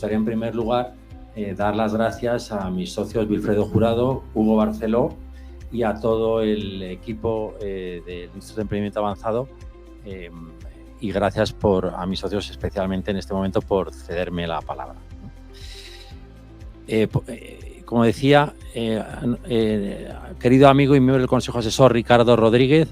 gustaría en primer lugar dar las gracias a mis socios Wilfredo Jurado, Hugo Barceló y a todo el equipo del Instituto de Emprendimiento Avanzado, y gracias a mis socios especialmente en este momento por cederme la palabra. Como decía, querido amigo y miembro del Consejo Asesor Ricardo Rodríguez,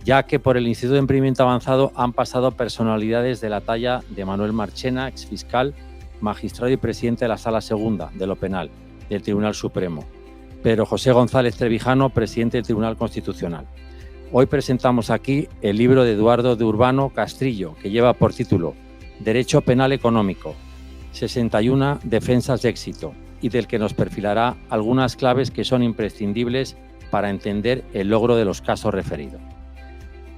ya que por el Instituto de Emprendimiento Avanzado han pasado personalidades de la talla de Manuel Marchena, exfiscal, magistrado y presidente de la Sala Segunda de lo Penal del Tribunal Supremo, Pedro José González Trevijano, presidente del Tribunal Constitucional. Hoy presentamos aquí el libro de Eduardo de Urbano Castrillo, que lleva por título Derecho Penal Económico, 61 defensas de éxito, y del que nos perfilará algunas claves que son imprescindibles para entender el logro de los casos referidos.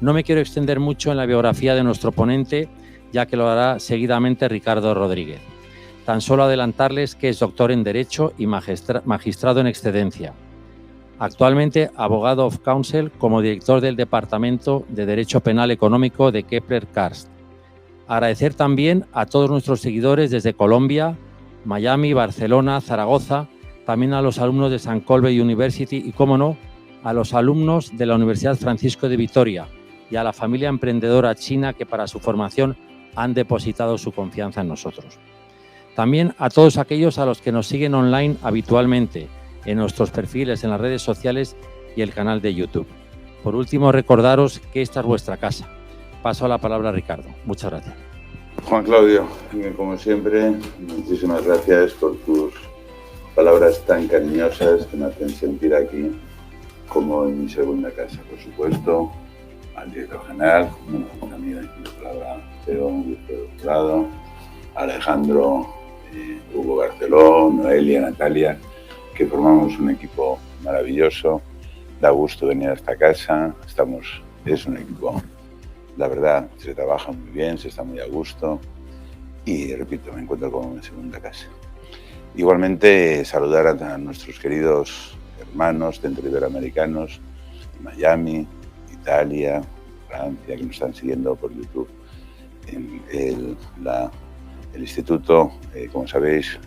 No me quiero extender mucho en la biografía de nuestro ponente, ya que lo hará seguidamente Ricardo Rodríguez. Tan solo adelantarles que es doctor en Derecho y magistrado en excedencia. Actualmente abogado of counsel como director del Departamento de Derecho Penal Económico de Kepler Karst. Agradecer también a todos nuestros seguidores desde Colombia, Miami, Barcelona, Zaragoza, también a los alumnos de St. Colby University y, cómo no, a los alumnos de la Universidad Francisco de Vitoria y a la familia emprendedora china que para su formación han depositado su confianza en nosotros. También a todos aquellos a los que nos siguen online habitualmente en nuestros perfiles en las redes sociales y el canal de YouTube. Por último, recordaros que esta es vuestra casa. Paso la palabra a Ricardo. Muchas gracias. Juan Claudio, como siempre, muchísimas gracias por tus palabras tan cariñosas que me hacen sentir aquí como en mi segunda casa. Por supuesto, al director general, una amiga de mi palabra, Teo, Wilfredo Jurado, Alejandro, Hugo Barceló, Noelia, Natalia, que formamos un equipo maravilloso. Da gusto venir a esta casa. Es un equipo, la verdad, se trabaja muy bien, se está muy a gusto y, repito, me encuentro como en mi segunda casa. Igualmente, saludar a nuestros queridos hermanos centro-iberoamericanos, Miami, Italia, Francia, que nos están siguiendo por YouTube. El instituto, como sabéis,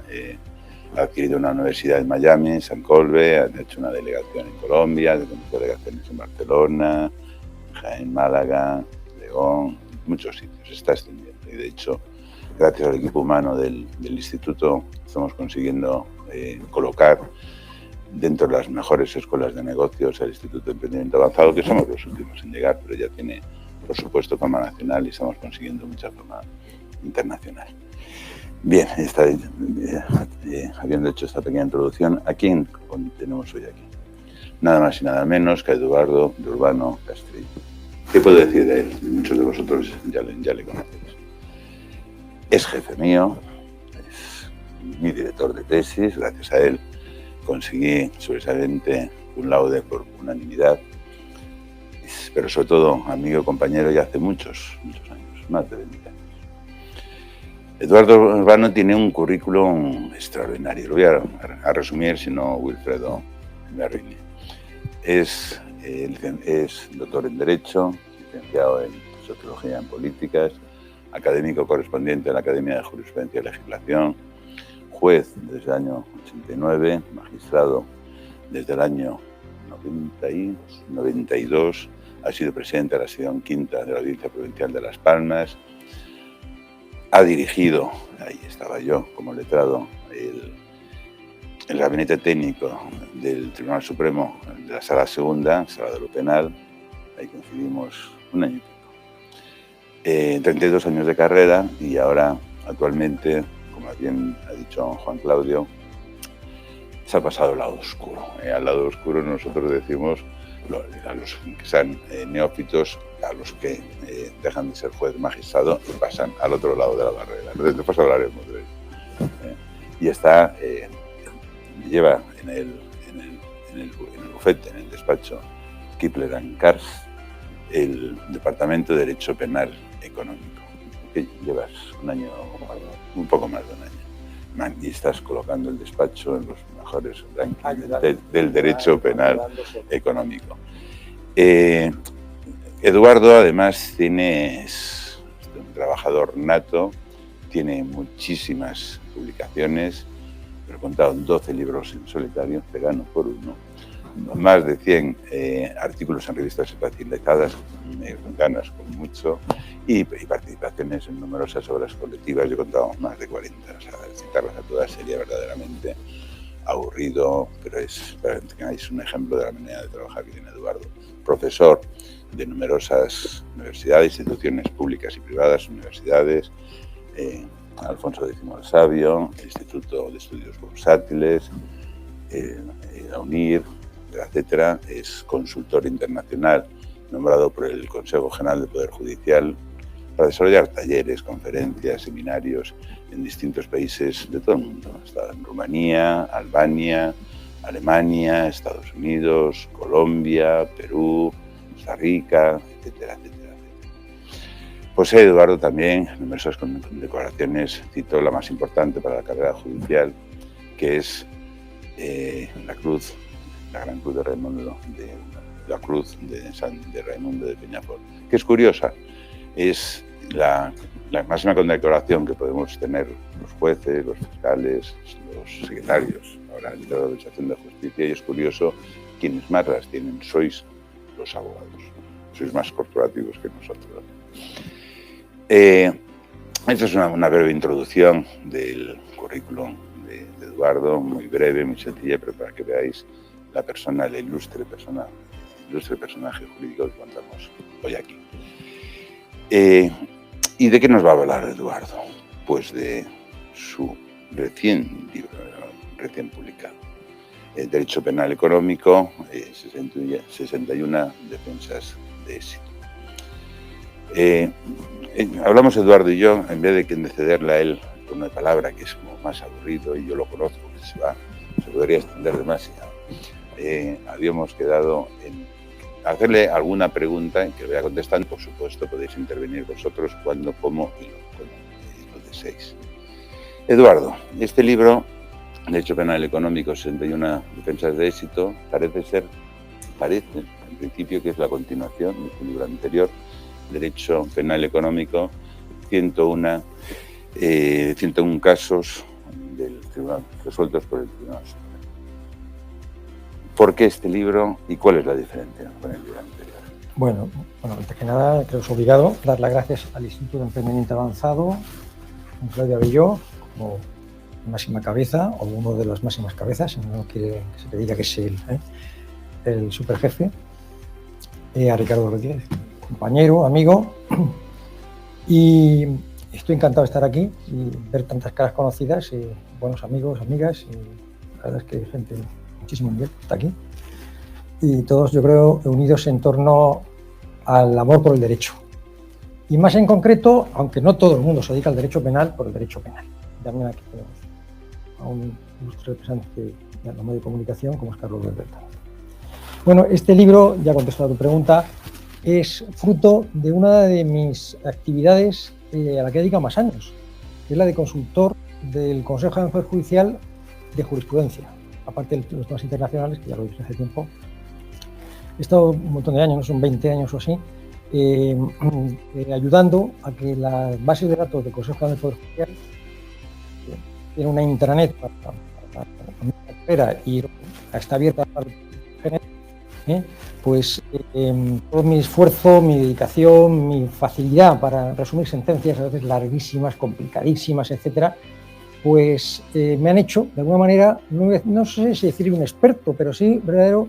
ha adquirido una universidad en Miami, en St. Colby, han hecho una delegación en Colombia, delegaciones en Barcelona, en Málaga, León, muchos sitios, se está extendiendo. Y de hecho, gracias al equipo humano del instituto, estamos consiguiendo colocar dentro de las mejores escuelas de negocios el Instituto de Emprendimiento Avanzado, que somos los últimos en llegar, pero ya tiene, por supuesto, fama nacional y estamos consiguiendo mucha fama internacional. Bien, habiendo hecho esta pequeña introducción, ¿a quién tenemos hoy aquí? Nada más y nada menos que a Eduardo de Urbano Castrillo. ¿Qué puedo decir de él? Muchos de vosotros ya le conocéis. Es jefe mío, es mi director de tesis, gracias a él conseguí sobresaliente cum laude por unanimidad, pero sobre todo amigo y compañero ya hace muchos años, más de 20 años. Eduardo Urbano tiene un currículum extraordinario, lo voy a resumir, si no Wilfredo me arruine. Es doctor en Derecho, licenciado en Sociología en Políticas, académico correspondiente a la Academia de Jurisprudencia y Legislación, juez desde el año 89, magistrado desde el año 92, ha sido presidente de la sección quinta de la Audiencia Provincial de Las Palmas, ha dirigido, ahí estaba yo como letrado, el gabinete técnico del Tribunal Supremo de la Sala Segunda, Sala de lo Penal, ahí coincidimos un año y pico. 32 años de carrera y ahora, actualmente, como bien ha dicho Juan Claudio, se ha pasado al lado oscuro. Al lado oscuro nosotros decimos a los que sean neófitos, a los que dejan de ser juez magistrado y pasan al otro lado de la barrera. Después hablaremos de ello. Lleva en el bufete, en el despacho Kepler Karst, el Departamento de Derecho Penal Económico. Que llevas un poco más de un año. Y estás colocando el despacho en los mejores rankings del derecho penal económico. Eduardo, además, es un trabajador nato tiene muchísimas publicaciones, pero he contado 12 libros en solitario, te gano por uno, más de 100 artículos en revistas especializadas, me ganas con mucho, y participaciones en numerosas obras colectivas. Yo he contado más de 40, o sea, citarlas a todas sería verdaderamente aburrido, pero es para que tengáis un ejemplo de la manera de trabajar que tiene Eduardo. Profesor de numerosas universidades, instituciones públicas y privadas, universidades, Alfonso X el Sabio, el Instituto de Estudios Bursátiles, la UNIR, etcétera. Es consultor internacional nombrado por el Consejo General del Poder Judicial para desarrollar talleres, conferencias, seminarios en distintos países de todo el mundo. Ha estado en Rumanía, Albania, Alemania, Estados Unidos, Colombia, Perú, Costa Rica, etcétera, etcétera. Posee Eduardo también numerosas condecoraciones, cito la más importante para la carrera judicial, que es la Gran Cruz de Raimundo de Raimundo de Peñafort, que es curiosa. Es la máxima condecoración que podemos tener los jueces, los fiscales, los secretarios, ahora el de la Administración de Justicia, y es curioso, quienes más las tienen sois los abogados, sois más corporativos que nosotros. Esta es una breve introducción del currículum de Eduardo, muy breve, muy sencilla, pero para que veáis la persona, el ilustre personaje jurídico que contamos hoy aquí. ¿Y de qué nos va a hablar Eduardo? Pues de su recién publicado. El Derecho Penal Económico, 61 defensas de éxito. Hablamos Eduardo y yo, en vez de cederle a él con una palabra que es como más aburrido, y yo lo conozco, que se podría extender demasiado. Habíamos quedado en hacerle alguna pregunta en que voy a contestar. Por supuesto, podéis intervenir vosotros cuando, como y lo deseéis. Eduardo, este libro, Derecho Penal Económico, 61 defensas de éxito, parece en principio que es la continuación de tu libro anterior, Derecho Penal Económico, 101 casos del tribunal, resueltos por el Tribunal Supremo. ¿Por qué este libro y cuál es la diferencia con el libro anterior? Bueno, antes que nada, creo que es obligado dar las gracias al Instituto de Emprendimiento Avanzado, a Claudia Belló, como máxima cabeza, o uno de las máximas cabezas, no quiere que se le diga que es el superjefe, a Ricardo Rodríguez, compañero, amigo, y estoy encantado de estar aquí y ver tantas caras conocidas, y buenos amigos, amigas, y la verdad es que gente de muchísimo nivel está aquí, y todos, yo creo, unidos en torno al amor por el derecho. Y más en concreto, aunque no todo el mundo se dedica al derecho penal, por el derecho penal. También aquí tenemos a un ilustre representante de la medio de comunicación, como es Carlos Berberta. Bueno, este libro, ya contestado a tu pregunta, es fruto de una de mis actividades a la que he dedicado más años, que es la de consultor del Consejo General del Poder Judicial de Jurisprudencia, aparte de los temas internacionales, que ya lo dije hace tiempo. He estado un montón de años, no son 20 años o así, ayudando a que las bases de datos del Consejo General del Poder Judicial, tiene una intranet para y está abierta para pues todo mi esfuerzo, mi dedicación, mi facilidad para resumir sentencias a veces larguísimas, complicadísimas, etcétera, pues me han hecho, de alguna manera, no sé si decir un experto, pero sí verdadero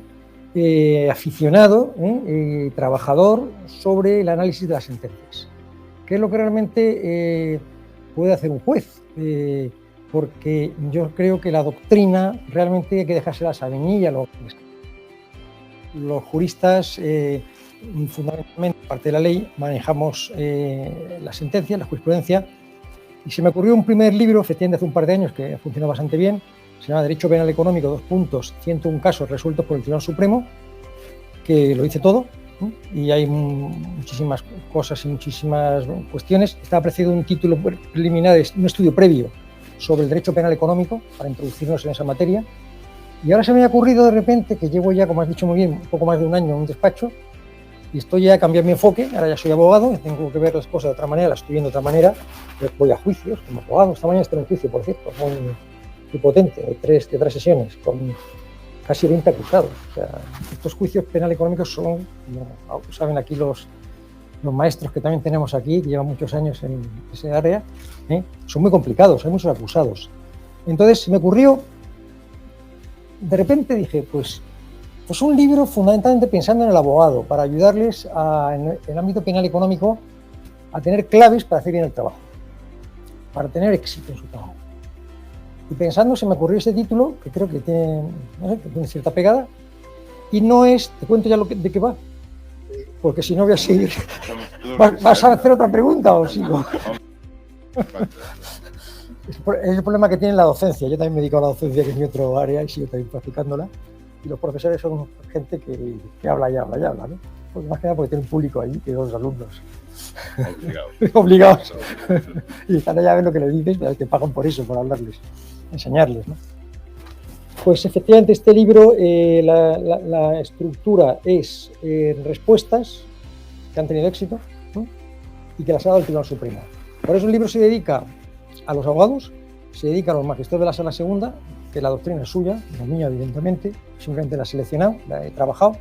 aficionado, trabajador sobre el análisis de las sentencias, que es lo que realmente puede hacer un juez, porque yo creo que la doctrina realmente hay que dejársela a Savinilla. Los juristas, fundamentalmente, parte de la ley, manejamos la sentencia, la jurisprudencia, y se me ocurrió un primer libro, efectivamente hace un par de años, que ha funcionado bastante bien, se llama Derecho Penal Económico, 101 casos resueltos por el Tribunal Supremo, que lo dice todo, y hay muchísimas cosas y muchísimas cuestiones. Estaba precedido un título preliminar, un estudio previo sobre el derecho penal económico, para introducirnos en esa materia. Y ahora se me ha ocurrido de repente, que llevo ya, como has dicho muy bien, un poco más de un año en un despacho, Y estoy ya cambiando mi enfoque, ahora ya soy abogado, tengo que ver las cosas de otra manera, las estoy viendo de otra manera, voy a juicios como abogado. Esta mañana estoy en un juicio, por cierto, muy potente, de tres sesiones, con casi 20 acusados. O sea, estos juicios penal económicos son, como saben aquí los maestros que también tenemos aquí, que llevan muchos años en ese área, son muy complicados, hay muchos acusados. Entonces se me ocurrió, de repente dije, pues un libro fundamentalmente pensando en el abogado, para ayudarles en el ámbito penal económico a tener claves para hacer bien el trabajo, para tener éxito en su trabajo. Y pensando, se me ocurrió este título, que creo que tiene, no sé, que tiene cierta pegada, y no es, te cuento ya de qué va, porque si no voy a seguir. ¿Vas a hacer otra pregunta o sigo? Es el problema que tiene la docencia. Yo también me dedico a la docencia, que es mi otro área, y sigo también practicándola. Y los profesores son gente que habla y habla y habla, ¿no? Pues más que nada porque tiene un público ahí, que los alumnos. Obligados. Y están allá a ver lo que les dices, pero te pagan por eso, por hablarles, enseñarles, ¿no? Pues efectivamente este libro, la estructura es respuestas que han tenido éxito, ¿no? Y que las ha dado el Tribunal Supremo. Por eso el libro se dedica a los abogados, se dedica a los magistrados de la Sala Segunda, que la doctrina es suya, no mía evidentemente, simplemente la he seleccionado, la he trabajado,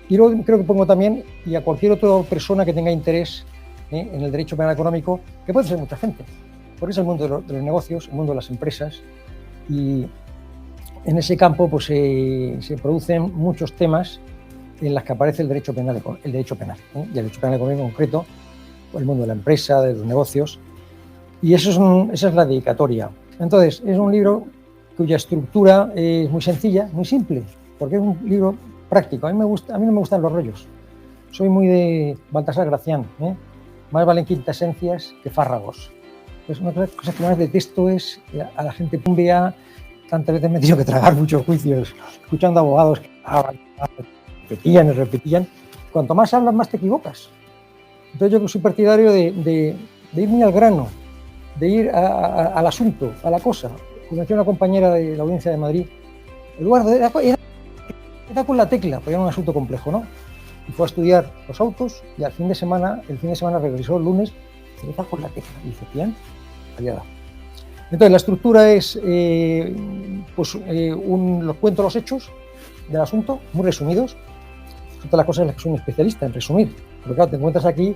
y luego creo que pongo también, y a cualquier otra persona que tenga interés en el derecho penal económico, que puede ser mucha gente, porque es el mundo de los negocios, el mundo de las empresas, y en ese campo pues, se producen muchos temas en los que aparece el derecho penal, y el derecho penal económico en concreto, el mundo de la empresa, de los negocios, y esa es la dedicatoria. Entonces, es un libro cuya estructura es muy sencilla, muy simple, porque es un libro práctico. A mí no me gustan los rollos. Soy muy de Baltasar Gracián, más valen quintaesencias que fárragos. Pues una cosa que más detesto es a la gente pumbea. Tantas veces me he tenido que tragar muchos juicios, escuchando abogados que repetían y repetían. Cuanto más hablas, más te equivocas. Entonces yo soy partidario de ir muy al grano, de ir al asunto, a la cosa. Como decía una compañera de la Audiencia de Madrid, Eduardo, era con la tecla, porque era un asunto complejo, ¿no? Y fue a estudiar los autos y el fin de semana regresó el lunes, y era con la tecla. Y dice, bien, había dado. Entonces la estructura es, los cuento los hechos del asunto, muy resumidos. Son todas las cosas en las que soy un especialista, en resumir. Pero claro, te encuentras aquí,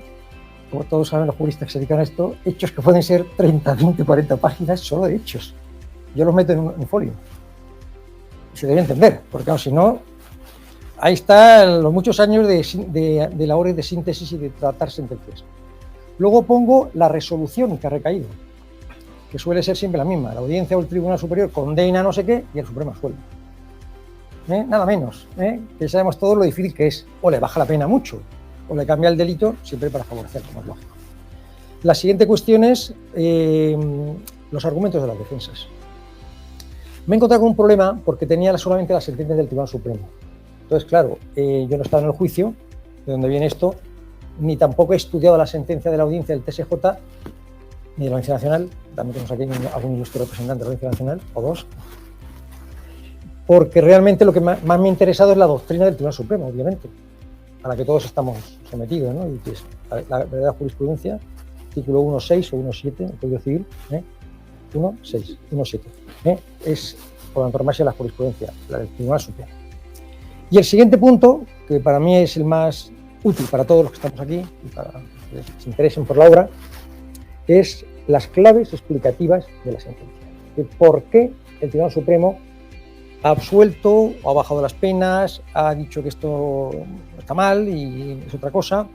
como todos saben los juristas que se dedican a esto, hechos que pueden ser 30, 20, 40 páginas solo de hechos. Yo los meto en un folio. Se debe entender, porque claro, si no, ahí están los muchos años de labores de síntesis y de tratar sentencias. Luego pongo la resolución que ha recaído, que suele ser siempre la misma. La audiencia o el Tribunal Superior condena no sé qué y el Supremo absuelve. Nada menos, que sabemos todos lo difícil que es. O le baja la pena mucho, o le cambia el delito, siempre para favorecer, como es lógico. La siguiente cuestión es los argumentos de las defensas. Me he encontrado con un problema porque tenía solamente las sentencias del Tribunal Supremo. Entonces, claro, yo no estaba en el juicio, de donde viene esto, ni tampoco he estudiado la sentencia de la audiencia del TSJ, ni de la Audiencia Nacional, también tenemos aquí algún ilustre representante de la Audiencia Nacional, o dos, porque realmente lo que más me ha interesado es la doctrina del Tribunal Supremo, obviamente, a la que todos estamos sometidos, ¿no? Y que es la verdadera jurisprudencia, artículo 1.6 o 1.7 del Código Civil, 1.6, 1.7, es por antonomasia la jurisprudencia, la del Tribunal Supremo. Y el siguiente punto, que para mí es el más útil para todos los que estamos aquí, y para los que se interesen por la obra, es las claves explicativas de la sentencia. De por qué el Tribunal Supremo ha absuelto o ha bajado las penas, ha dicho que esto está mal y es otra cosa.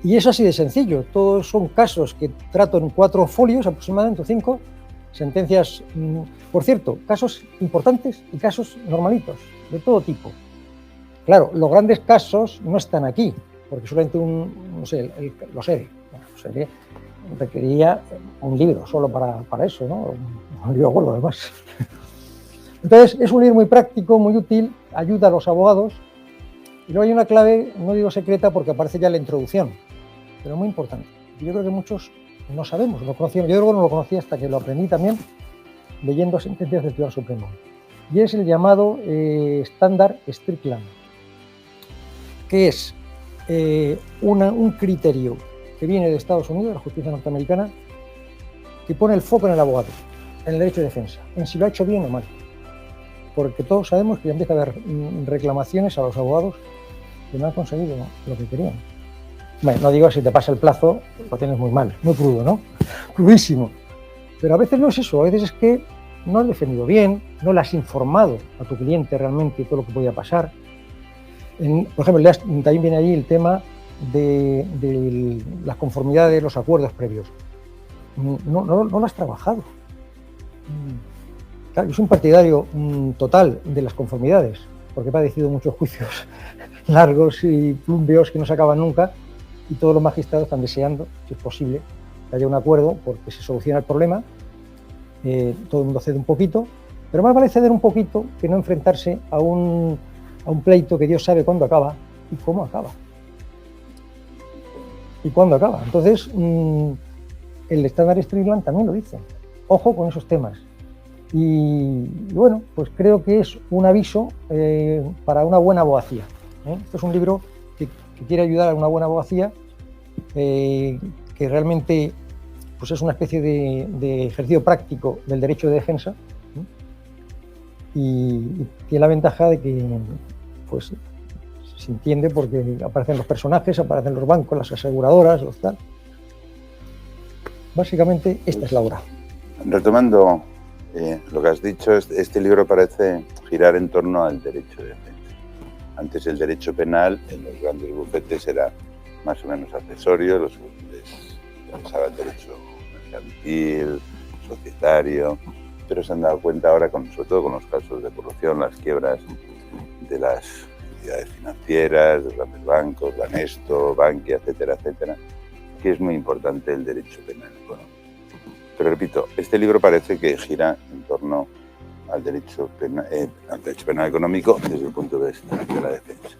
Y es así de sencillo. Todos son casos que trato en 4 folios, aproximadamente 5, sentencias, por cierto, casos importantes y casos normalitos, de todo tipo. Claro, los grandes casos no están aquí, porque solamente los ERE requeriría un libro solo para eso, ¿no? Un libro gordo, además. Entonces, es un libro muy práctico, muy útil, ayuda a los abogados. Y luego hay una clave, no digo secreta porque aparece ya en la introducción, pero muy importante. Yo creo que muchos no sabemos, lo conocíamos. Yo creo que no lo conocía hasta que lo aprendí también leyendo sentencias del Tribunal Supremo. Y es el llamado estándar Strickland. que es un criterio que viene de Estados Unidos, de la justicia norteamericana, que pone el foco en el abogado, en el derecho de defensa, en si lo ha hecho bien o mal. Porque todos sabemos que ya empieza a haber reclamaciones a los abogados que no han conseguido lo que querían. Bueno, no digo si te pasa el plazo, lo tienes muy mal, muy crudo, ¿no? Crudísimo. Pero a veces no es eso, a veces es que no has defendido bien, no le has informado a tu cliente realmente todo lo que podía pasar. Por ejemplo, también viene ahí el tema de las conformidades, los acuerdos previos. No lo has trabajado. Claro, yo soy un partidario total de las conformidades, porque he padecido muchos juicios largos y plumbeos que no se acaban nunca, y todos los magistrados están deseando, si es posible, que haya un acuerdo porque se soluciona el problema. Todo el mundo cede un poquito, pero más vale ceder un poquito que no enfrentarse a un pleito que Dios sabe cuándo acaba y cómo acaba. Y cuándo acaba. Entonces, el Standard Strickland también lo dice. Ojo con esos temas. Y bueno, pues creo que es un aviso para una buena abogacía. Este es un libro que quiere ayudar a una buena abogacía, que realmente pues es una especie de ejercicio práctico del derecho de defensa, y tiene la ventaja de que pues se entiende porque aparecen los personajes, aparecen los bancos, las aseguradoras, los tal. Básicamente esta es la obra. Retomando lo que has dicho, este libro parece girar en torno al derecho de defensa. Antes el derecho penal en los grandes bufetes era más o menos accesorio, les pensaba el derecho mercantil, societario, pero se han dado cuenta ahora, sobre todo con los casos de corrupción, las quiebras de las entidades financieras, de los grandes bancos, Banesto, Bankia, etcétera, etcétera, que es muy importante el derecho penal económico. Pero repito, este libro parece que gira en torno al derecho penal económico desde el punto de vista de la defensa.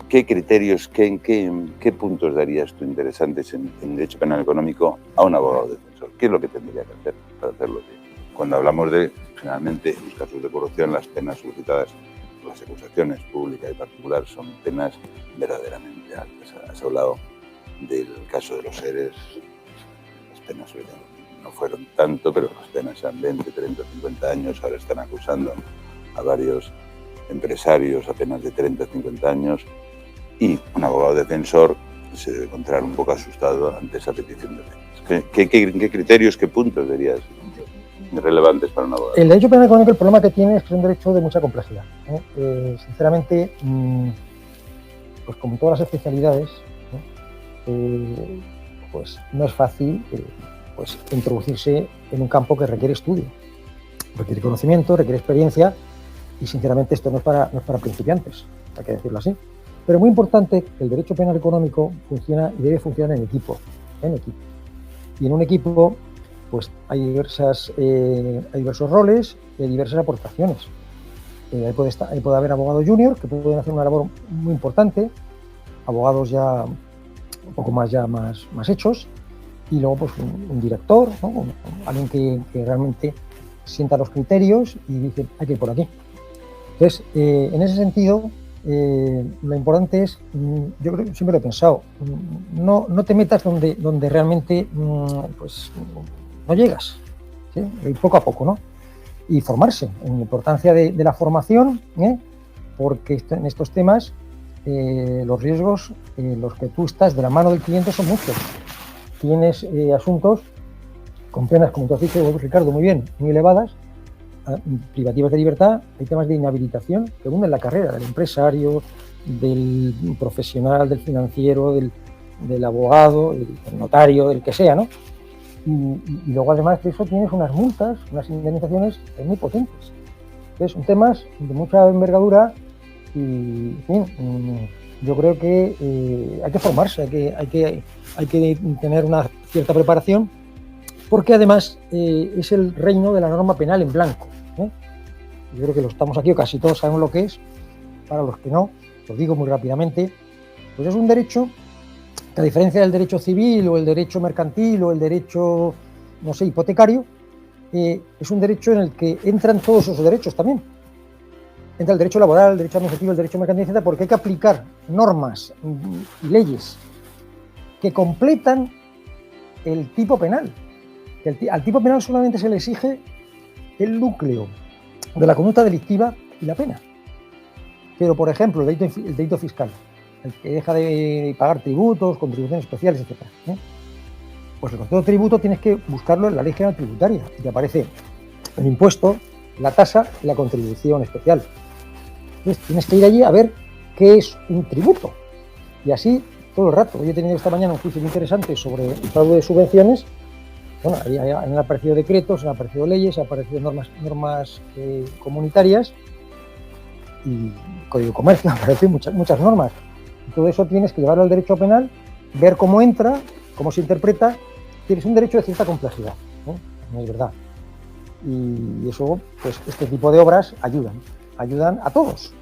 ¿Qué criterios, qué puntos darías tú interesantes en derecho penal económico a un abogado defensor? ¿Qué es lo que tendría que hacer para hacerlo bien? Cuando hablamos de, generalmente, los casos de corrupción, las penas solicitadas por las acusaciones públicas y particulares son penas verdaderamente altas. Has hablado del caso de los seres, las penas no fueron tanto, pero las penas eran 20, 30, 50 años, ahora están acusando a varios empresarios apenas de 30, 50 años, y un abogado defensor se debe encontrar un poco asustado ante esa petición de penas. ¿Qué criterios, qué puntos dirías relevantes para un abogado? El derecho penal económico, el problema que tiene es que es un derecho de mucha complejidad. Sinceramente, pues como todas las especialidades, pues no es fácil pues introducirse en un campo que requiere estudio, requiere conocimiento, requiere experiencia. Y sinceramente esto no es para principiantes, hay que decirlo así. Pero es muy importante que el derecho penal económico funciona y debe funcionar en equipo. Y en un equipo pues hay diversos roles y hay diversas aportaciones. Ahí puede haber abogados junior que pueden hacer una labor muy importante, abogados ya un poco más hechos, y luego pues un director, ¿no? Alguien que realmente sienta los criterios y dice hay que ir por aquí. Entonces, en ese sentido, lo importante es, yo creo que siempre lo he pensado, no te metas donde realmente pues, no llegas, ¿sí? Y poco a poco, ¿no? Y formarse, en la importancia de la formación, porque en estos temas los riesgos, los que tú estás de la mano del cliente son muchos. Tienes asuntos con penas, como tú has dicho, Ricardo, muy bien, muy elevadas, privativas de libertad, hay temas de inhabilitación que unen la carrera del empresario, del profesional, del financiero, del abogado, del notario, del que sea, ¿no? Y luego además de eso tienes unas multas, unas indemnizaciones muy potentes. Entonces son temas de mucha envergadura y, en fin, yo creo que hay que formarse, hay que tener una cierta preparación, porque además es el reino de la norma penal en blanco. Yo creo que lo estamos aquí, o casi todos sabemos lo que es. Para los que no, lo digo muy rápidamente, pues es un derecho que, a diferencia del derecho civil o el derecho mercantil o el derecho, no sé, hipotecario, es un derecho en el que entran todos esos derechos también. entra el derecho laboral, el derecho administrativo, el derecho mercantil, etcétera, porque hay que aplicar normas y leyes que completan el tipo penal. Al tipo penal solamente se le exige el núcleo de la conducta delictiva y la pena. Pero, por ejemplo, el delito fiscal, el que deja de pagar tributos, contribuciones especiales, etcétera, pues el concepto de tributo tienes que buscarlo en la Ley General Tributaria, y te aparece el impuesto, la tasa y la contribución especial. Entonces, tienes que ir allí a ver qué es un tributo. Y así todo el rato. Hoy he tenido esta mañana un juicio muy interesante sobre el fraude de subvenciones. Bueno, ahí han aparecido decretos, han aparecido leyes, han aparecido normas comunitarias y Código de Comercio, han aparecido muchas normas. Y todo eso tienes que llevarlo al derecho penal, ver cómo entra, cómo se interpreta. Tienes un derecho de cierta complejidad, no es verdad. Y eso, pues este tipo de obras ayudan a todos.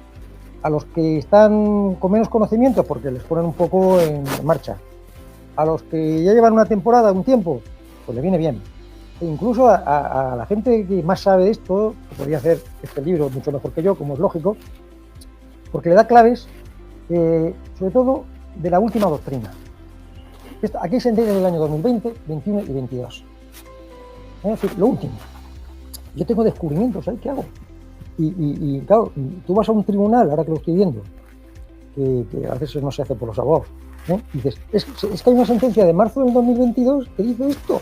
A los que están con menos conocimiento porque les ponen un poco en marcha. A los que ya llevan una temporada, un tiempo, pues les viene bien. E incluso a la gente que más sabe de esto, que podría hacer este libro mucho mejor que yo, como es lógico, porque le da claves, sobre todo de la última doctrina. Aquí hay sentencias del año 2020, 21 y 22. Es decir, lo último. Yo tengo descubrimientos, ¿sabes qué hago? Y claro, tú vas a un tribunal, ahora que lo estoy viendo, que a veces no se hace por los abogados, y dices, es que hay una sentencia de marzo del 2022 que dice esto.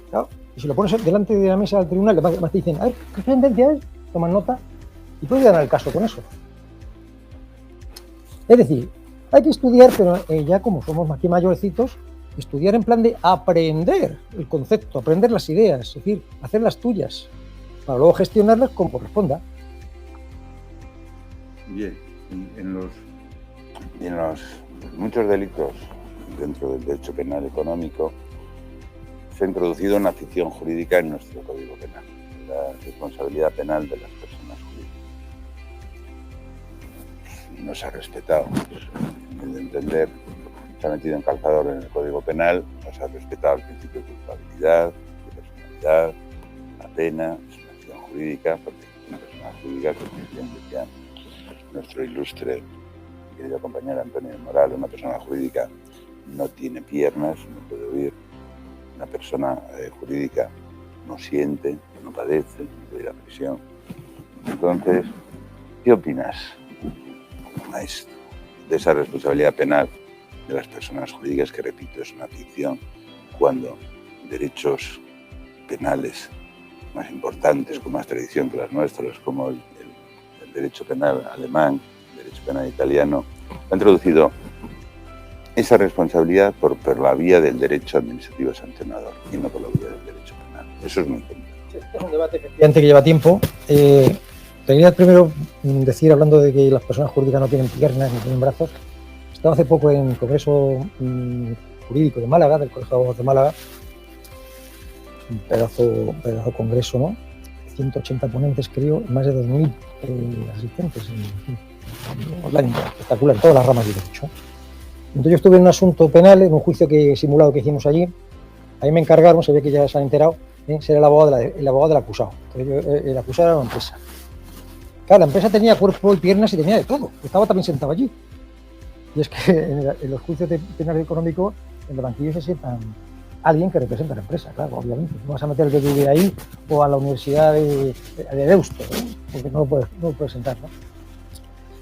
Claro, y si lo pones delante de la mesa del tribunal, además te dicen, a ver, ¿qué sentencia es? Toman nota y puedes ganar el caso con eso. Es decir, hay que estudiar, pero ya como somos aquí mayorcitos, estudiar en plan de aprender el concepto, aprender las ideas, es decir, hacerlas tuyas, para luego gestionarlas como corresponda. Bien, en los muchos delitos dentro del derecho penal económico se ha introducido una ficción jurídica en nuestro Código Penal, la responsabilidad penal de las personas jurídicas. No se ha respetado, en de entender, se ha metido en calzador en el Código Penal, no se ha respetado el principio de culpabilidad, de personalidad, la pena, jurídica, porque es una persona jurídica, como bien decía nuestro ilustre y querido compañero Antonio Moral, una persona jurídica no tiene piernas, no puede oír, una persona jurídica no siente, no padece, no puede ir a prisión. Entonces, ¿qué opinas, maestro, de esa responsabilidad penal de las personas jurídicas, que repito, es una ficción, cuando derechos penales más importantes, con más tradición que las nuestras, como el derecho penal alemán, el derecho penal italiano, ha introducido esa responsabilidad por la vía del derecho administrativo sancionador y no por la vía del derecho penal? Eso es muy importante. Sí, es un debate efectivamente que lleva tiempo. Quería primero decir, hablando de que las personas jurídicas no tienen piernas ni tienen brazos, estaba hace poco en el Congreso Jurídico de Málaga, del Colegio de Abogados de Málaga, un pedazo congreso, ¿no? 180 ponentes, creo, más de 2.000 asistentes, online, espectacular, en todas las ramas de derecho. Entonces yo estuve en un asunto penal, en un juicio simulado que hicimos allí. Ahí me encargaron, se ve que ya se han enterado, ser el abogado del acusado. Entonces el acusado era una empresa. Claro, la empresa tenía cuerpo y piernas y tenía de todo. Estaba también sentado allí. Y es que en los juicios penales económicos, en el banquillo se sientan alguien que representa a la empresa, claro, obviamente. No vas a meter el BBVA ahí o a la Universidad de Deusto, porque no lo puedes sentar, ¿no?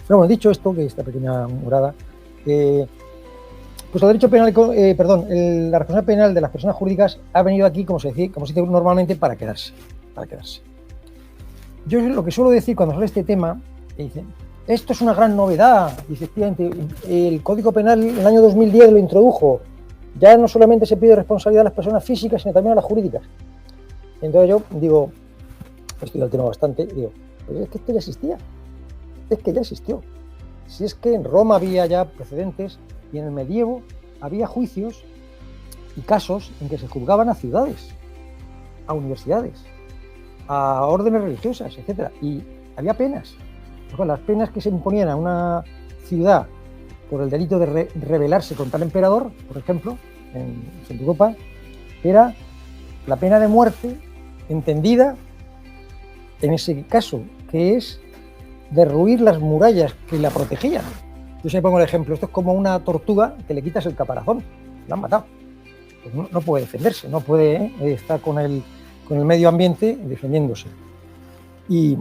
Pero bueno, dicho esto, que esta pequeña morada, pues el derecho penal, la responsabilidad penal de las personas jurídicas ha venido aquí, como se dice normalmente, para quedarse. Yo lo que suelo decir cuando sale este tema, dicen, esto es una gran novedad, y efectivamente, el Código Penal en el año 2010 lo introdujo. Ya no solamente se pide responsabilidad a las personas físicas, sino también a las jurídicas. Entonces yo digo, he estudiado el tema bastante, y digo, pues es que esto ya existía. Es que ya existió. Si es que en Roma había ya precedentes y en el medievo había juicios y casos en que se juzgaban a ciudades, a universidades, a órdenes religiosas, etc. Y había penas. Las penas que se imponían a una ciudad por el delito de rebelarse contra el emperador, por ejemplo, en Centro Europa, era la pena de muerte entendida en ese caso, que es derruir las murallas que la protegían. Yo siempre pongo el ejemplo, esto es como una tortuga que le quitas el caparazón, la han matado. Pues no puede defenderse, no puede estar con el medio ambiente defendiéndose. Y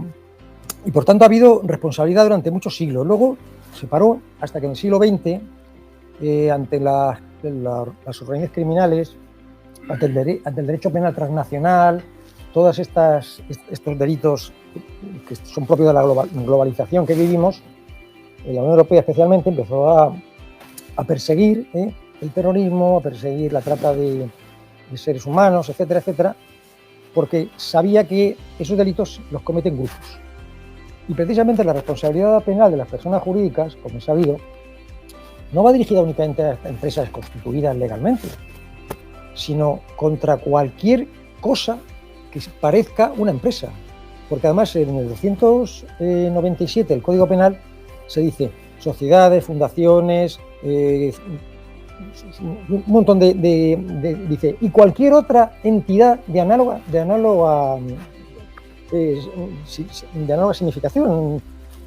por tanto ha habido responsabilidad durante muchos siglos. Luego se paró hasta que en el siglo XX, ante las organizaciones criminales, ante el derecho penal transnacional, todos estos delitos que son propios de la globalización que vivimos, la Unión Europea especialmente empezó a perseguir el terrorismo, a perseguir la trata de seres humanos, etcétera, etcétera, porque sabía que esos delitos los cometen grupos. Y precisamente la responsabilidad penal de las personas jurídicas, como es sabido, no va dirigida únicamente a empresas constituidas legalmente, sino contra cualquier cosa que parezca una empresa. Porque además en el 297 del Código Penal se dice sociedades, fundaciones, un montón dice, y cualquier otra entidad de análoga significación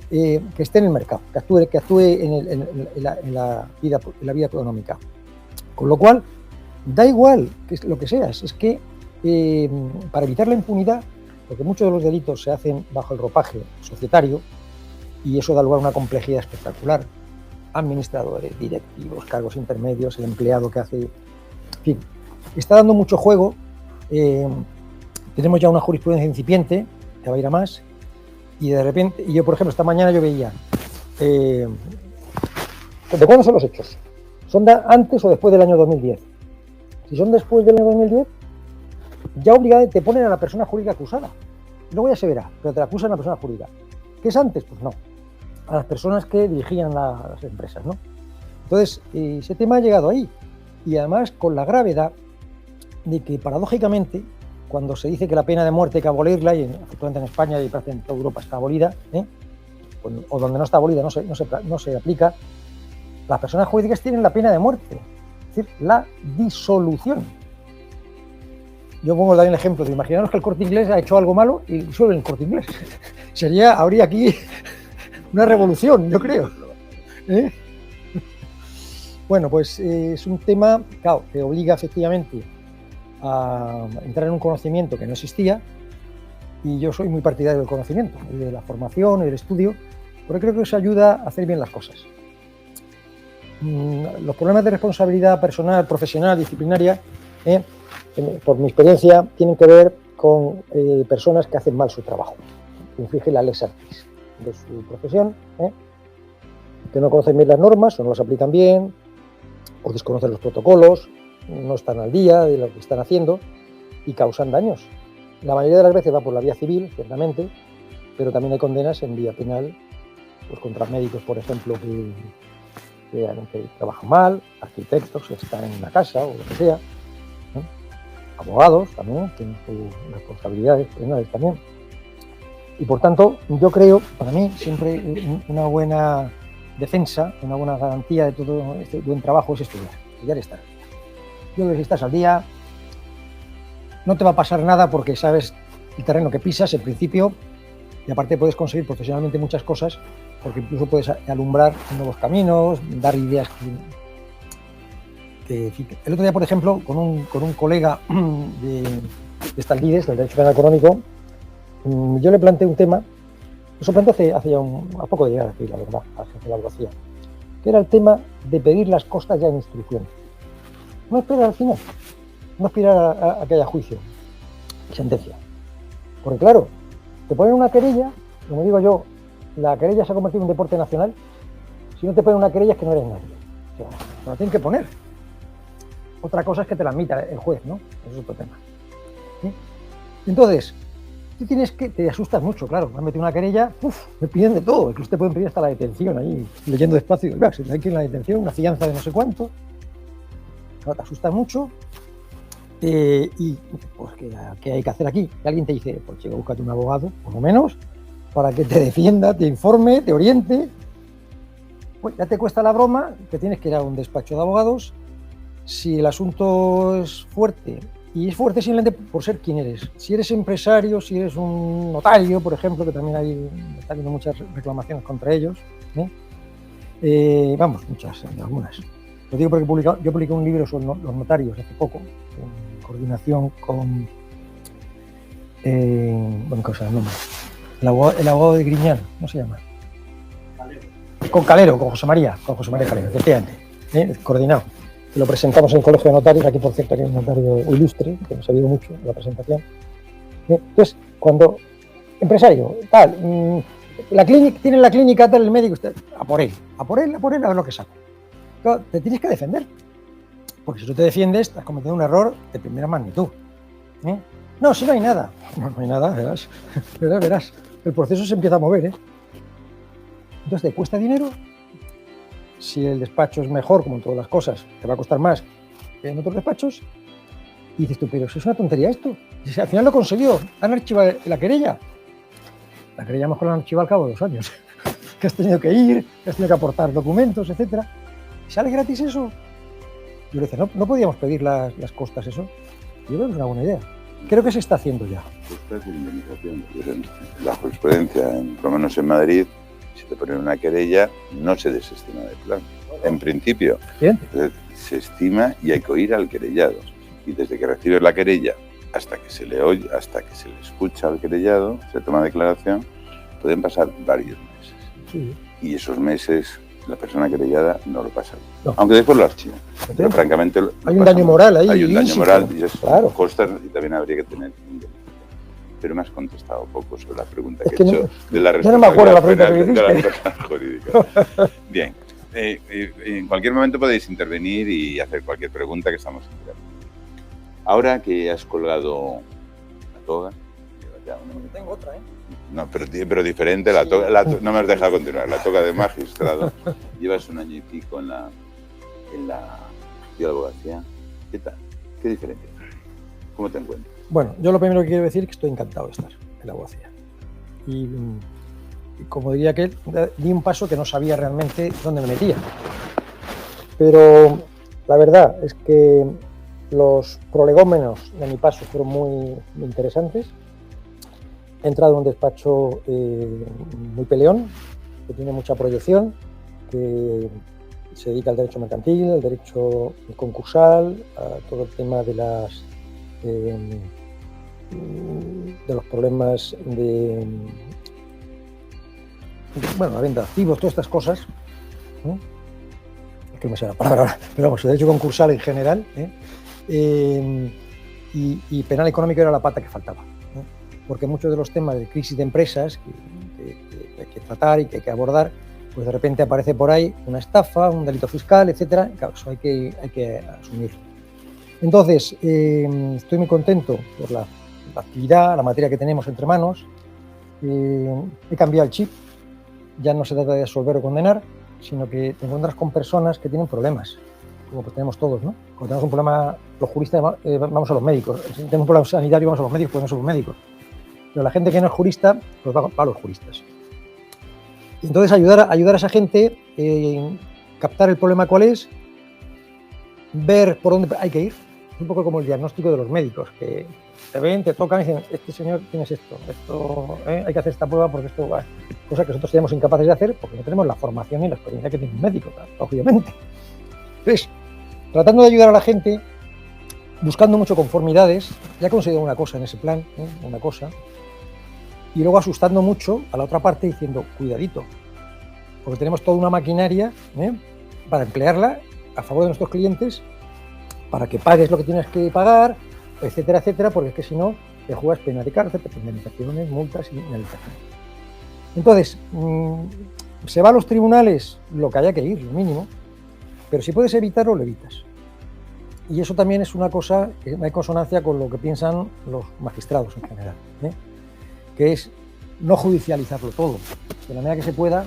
que esté en el mercado, que actúe en la vida económica. Con lo cual, da igual lo que seas, es que para evitar la impunidad, porque muchos de los delitos se hacen bajo el ropaje societario, y eso da lugar a una complejidad espectacular. Administradores, directivos, cargos intermedios, el empleado que hace... En fin, está dando mucho juego. Tenemos ya una jurisprudencia incipiente, que va a ir a más, y de repente, y yo por ejemplo esta mañana yo veía, ¿de cuándo son los hechos? ¿Son antes o después del año 2010? Si son después del año 2010, ya obligado te ponen a la persona jurídica acusada. Luego ya se verá, pero te la acusan a la persona jurídica. ¿Qué es antes? Pues no, a las personas que dirigían las empresas, ¿no? Entonces, ese tema ha llegado ahí, y además con la gravedad de que paradójicamente, cuando se dice que la pena de muerte hay que abolirla, y efectivamente en España y en toda Europa está abolida, o donde no está abolida no se aplica, las personas jurídicas tienen la pena de muerte, es decir, la disolución. Yo pongo también el ejemplo de imaginaros que el Corte Inglés ha hecho algo malo y disuelve el Corte Inglés. Habría aquí una revolución, yo creo. Bueno, pues es un tema, claro, que obliga efectivamente a entrar en un conocimiento que no existía, y yo soy muy partidario del conocimiento, de la formación y del estudio, porque creo que eso ayuda a hacer bien las cosas. Los problemas de responsabilidad personal, profesional, disciplinaria, por mi experiencia, tienen que ver con personas que hacen mal su trabajo, que infringen la lex artis de su profesión, que no conocen bien las normas o no las aplican bien, o desconocen los protocolos, no están al día de lo que están haciendo y causan daños. La mayoría de las veces va por la vía civil, ciertamente, pero también hay condenas en vía penal, pues contra médicos, por ejemplo, que trabajan mal, arquitectos que están en una casa o lo que sea, ¿no? Abogados también tienen sus responsabilidades penales también. Y por tanto, yo creo, para mí, siempre una buena defensa, una buena garantía de todo este buen trabajo es estudiar y estar. Yo creo que si estás al día, no te va a pasar nada porque sabes el terreno que pisas, el principio, y aparte puedes conseguir profesionalmente muchas cosas, porque incluso puedes alumbrar nuevos caminos, dar ideas que el otro día, por ejemplo, con un colega de Estalvides, del Derecho Penal Económico, yo le planteé un tema, eso planteé hace a poco de llegar aquí, la verdad, a la abogacía, que era el tema de pedir las costas ya en instrucción. No esperar al final, no esperar a que haya juicio y sentencia. Porque claro, te ponen una querella, como digo yo, la querella se ha convertido en un deporte nacional. Si no te ponen una querella es que no eres nadie. O sea, te la tienen que poner. Otra cosa es que te la admita el juez, ¿no? Eso es otro tema. ¿Sí? Entonces, tú te asustas mucho, claro. Me han metido una querella, me piden de todo. Incluso te pueden pedir hasta la detención ahí, leyendo despacio. Si te hay que ir en la detención, una fianza de no sé cuánto. Claro, te asustas mucho. Y pues, ¿qué hay que hacer aquí? Y alguien te dice, pues chico, búscate un abogado, por lo menos, para que te defienda, te informe, te oriente. Pues ya te cuesta la broma, que tienes que ir a un despacho de abogados. Si el asunto es fuerte Y es fuerte simplemente por ser quien eres. Si eres empresario, si eres un notario, por ejemplo, que también está habiendo muchas reclamaciones contra ellos, vamos, muchas, algunas. Lo digo porque yo publiqué un libro sobre los notarios hace poco, en coordinación con, bueno, ¿qué es el nombre? El abogado de Griñán, ¿cómo se llama? Con Calero, con José María Calero, efectivamente, coordinado. Lo presentamos en el Colegio de Notarios, aquí por cierto hay un notario ilustre, que nos ha ayudado mucho en la presentación. Entonces, cuando empresario, tal, tiene la clínica, tal, el médico, usted, a por él, a ver lo que saca. Claro, te tienes que defender, porque si tú te defiendes, estás cometiendo un error de primera magnitud. No, si no hay nada. No hay nada, verás. El proceso se empieza a mover, Entonces, ¿te cuesta dinero? Si el despacho es mejor, como en todas las cosas, te va a costar más que en otros despachos. Y dices tú, pero si es una tontería esto. Y si al final lo consiguió, han archivado la querella. La querella mejor la han archivado al cabo de 2 años. Que has tenido que ir, que has tenido que aportar documentos, etcétera. ¿Y sale gratis eso? Yo le decía, no podíamos pedir las costas eso. Yo creo que es una buena idea. Creo que se está haciendo ya. Costas de indemnización. La jurisprudencia, por lo menos en Madrid, si te ponen una querella, no se desestima del plan. En principio, se estima y hay que oír al querellado. Y desde que recibes la querella hasta que se le oye, hasta que se le escucha al querellado, se toma declaración, pueden pasar varios meses. Sí. Y esos meses la persona querellada no lo pasa. No. Aunque después lo archiva. Pero francamente hay un daño moral ahí. Hay un daño moral y eso claro. Costas y también habría que tener. Pero me has contestado poco sobre la pregunta que he hecho de la yo no me acuerdo la pregunta que de las personas jurídicas. Bien. En cualquier momento podéis intervenir y hacer cualquier pregunta que estamos esperando. Ahora que has colgado la toga... Tengo otra, No, pero diferente, la toga, no me has dejado continuar. La toga de magistrado. Llevas 1 año y pico en la abogacía. ¿Qué tal? ¿Qué diferencia? ¿Cómo te encuentras? Bueno, yo lo primero que quiero decir es que estoy encantado de estar en la abogacía. Y como diría aquel, di un paso que no sabía realmente dónde me metía. Pero la verdad es que los prolegómenos de mi paso fueron muy interesantes. He entrado en un despacho muy peleón, que tiene mucha proyección, que se dedica al derecho mercantil, al derecho concursal, a todo el tema de los problemas de la venta de activos, todas estas cosas. Es que no me sé la palabra ahora, pero vamos, el derecho concursal en general, y penal económico era la pata que faltaba. Porque muchos de los temas de crisis de empresas que hay que tratar y que hay que abordar, pues de repente aparece por ahí una estafa, un delito fiscal, etcétera. Claro, eso hay que asumirlo. Entonces, estoy muy contento por la actividad, la materia que tenemos entre manos. He cambiado el chip. Ya no se trata de absolver o condenar, sino que te encuentras con personas que tienen problemas, como pues tenemos todos, ¿no? Cuando tenemos un problema, los juristas vamos a los médicos. Si tenemos un problema sanitario, vamos a los médicos, pues no somos médicos. Pero la gente que no es jurista, pues va a los juristas. Y entonces ayudar a esa gente, captar el problema cuál es, ver por dónde hay que ir. Es un poco como el diagnóstico de los médicos, que te ven, te tocan y dicen, este señor tienes esto, hay que hacer esta prueba porque esto va. Cosa que nosotros seríamos incapaces de hacer porque no tenemos la formación y la experiencia que tiene un médico, claro, obviamente. Entonces, tratando de ayudar a la gente, buscando mucho conformidades, ya he conseguido una cosa en ese plan, una cosa, y luego asustando mucho a la otra parte diciendo, cuidadito, porque tenemos toda una maquinaria para emplearla a favor de nuestros clientes, para que pagues lo que tienes que pagar, etcétera, etcétera, porque es que si no, te juegas pena de cárcel, penalizaciones, multas y inhabilitaciones. Entonces, se va a los tribunales lo que haya que ir, lo mínimo, pero si puedes evitarlo, lo evitas. Y eso también es una cosa que va en consonancia con lo que piensan los magistrados en general, que es no judicializarlo todo, de la manera que se pueda,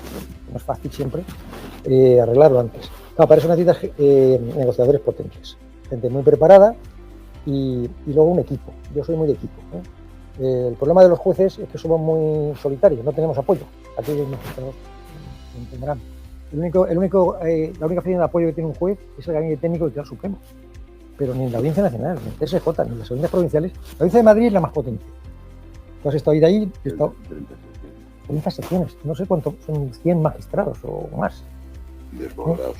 no es fácil siempre, arreglarlo antes. Claro, para eso necesitas negociadores potentes, gente muy preparada y luego un equipo. Yo soy muy de equipo. El problema de los jueces es que somos muy solitarios, no tenemos apoyo. Aquí los magistrados entenderán. La única oficina de apoyo que tiene un juez es el gabinete técnico del Tribunal Supremo. pero ni en la Audiencia Nacional, ni en TSJ, ni en las audiencias provinciales. La Audiencia de Madrid es la más potente. Tú has estado ahí, yo he estado 30 secciones, no sé cuánto, son 100 magistrados o más. Desbordados.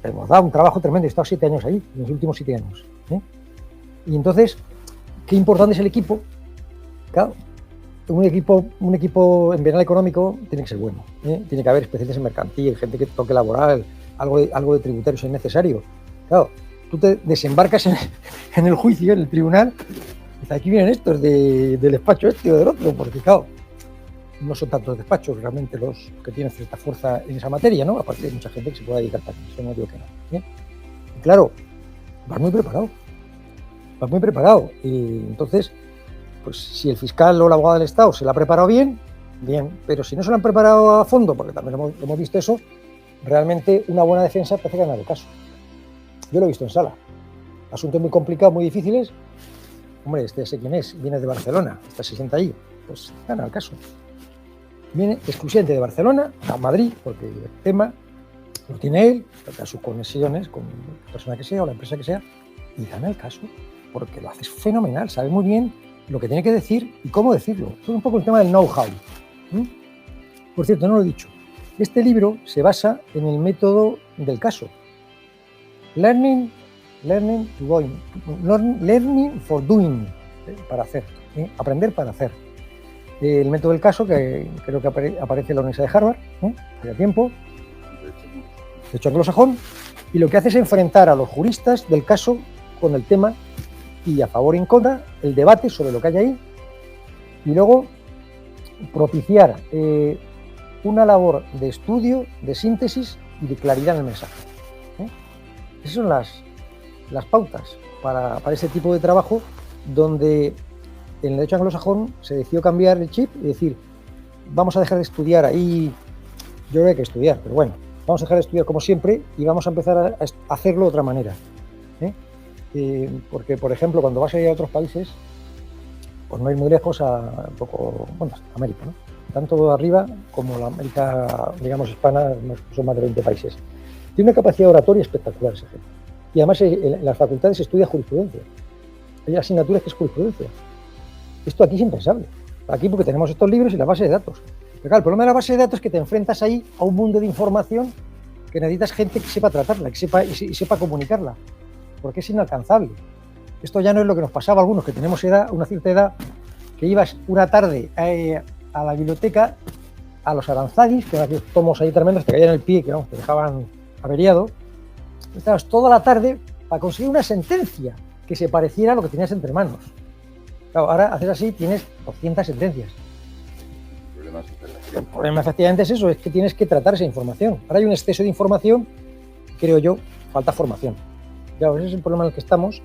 Desbordado, un trabajo tremendo. He estado 7 años ahí, en los últimos 7 años. Y entonces, qué importante es el equipo. Claro, un equipo en penal económico tiene que ser bueno. Tiene que haber especialistas en mercantil, gente que toque laboral, algo de tributario si es necesario. Claro, tú te desembarcas en el juicio, en el tribunal, y dices, aquí vienen estos del despacho este o del otro, porque claro, no son tantos despachos realmente los que tienen cierta fuerza en esa materia, ¿no? Aparte hay mucha gente que se puede dedicar para eso, no digo que no. Y claro, vas muy preparado. Y entonces, pues si el fiscal o el abogado del Estado se la ha preparado bien, pero si no se lo han preparado a fondo, porque también lo hemos visto eso, realmente una buena defensa te hace ganar el caso. Yo lo he visto en sala. Asuntos muy complicados, muy difíciles. Hombre, sé quién es, viene de Barcelona, se sienta ahí, pues gana el caso. Viene exclusivamente de Barcelona a Madrid, porque el tema lo tiene él, a sus conexiones con la persona que sea o la empresa que sea, y gana el caso, porque lo hace fenomenal, sabe muy bien lo que tiene que decir y cómo decirlo. Es un poco el tema del know-how. Por cierto, no lo he dicho. Este libro se basa en el método del caso. Learning for doing, para hacer, aprender para hacer. El método del caso, que creo que aparece en la Universidad de Harvard, hace tiempo, de hecho anglosajón, y lo que hace es enfrentar a los juristas del caso con el tema y a favor y en contra, el debate sobre lo que hay ahí, y luego propiciar una labor de estudio, de síntesis y de claridad en el mensaje. Esas son las pautas para ese tipo de trabajo, donde en el derecho anglosajón se decidió cambiar el chip y decir, vamos a dejar de estudiar ahí, yo creo que hay que estudiar, pero bueno, vamos a dejar de estudiar como siempre y vamos a empezar a hacerlo de otra manera. Porque, por ejemplo, cuando vas a ir a otros países, pues no ir muy lejos a América, ¿no? Tanto arriba como la América, digamos, hispana, son más de 20 países. Tiene una capacidad oratoria espectacular esa gente. Y además en las facultades se estudia jurisprudencia. Hay asignaturas que es jurisprudencia. Esto aquí es impensable. Aquí porque tenemos estos libros y la base de datos. Pero claro, el problema de la base de datos es que te enfrentas ahí a un mundo de información que necesitas gente que sepa tratarla, que sepa y sepa comunicarla, porque es inalcanzable. Esto ya no es lo que nos pasaba a algunos que tenemos una cierta edad, que ibas una tarde a la biblioteca, a los Aranzadis, que eran aquellos tomos ahí tremendos, te caían en el pie, que vamos, te dejaban averiado. Estabas toda la tarde para conseguir una sentencia que se pareciera a lo que tenías entre manos. Claro, ahora haces así, tienes 200 sentencias. El problema efectivamente es eso, es que tienes que tratar esa información. Ahora hay un exceso de información, creo yo, falta formación. Claro, ese es el problema en el que estamos,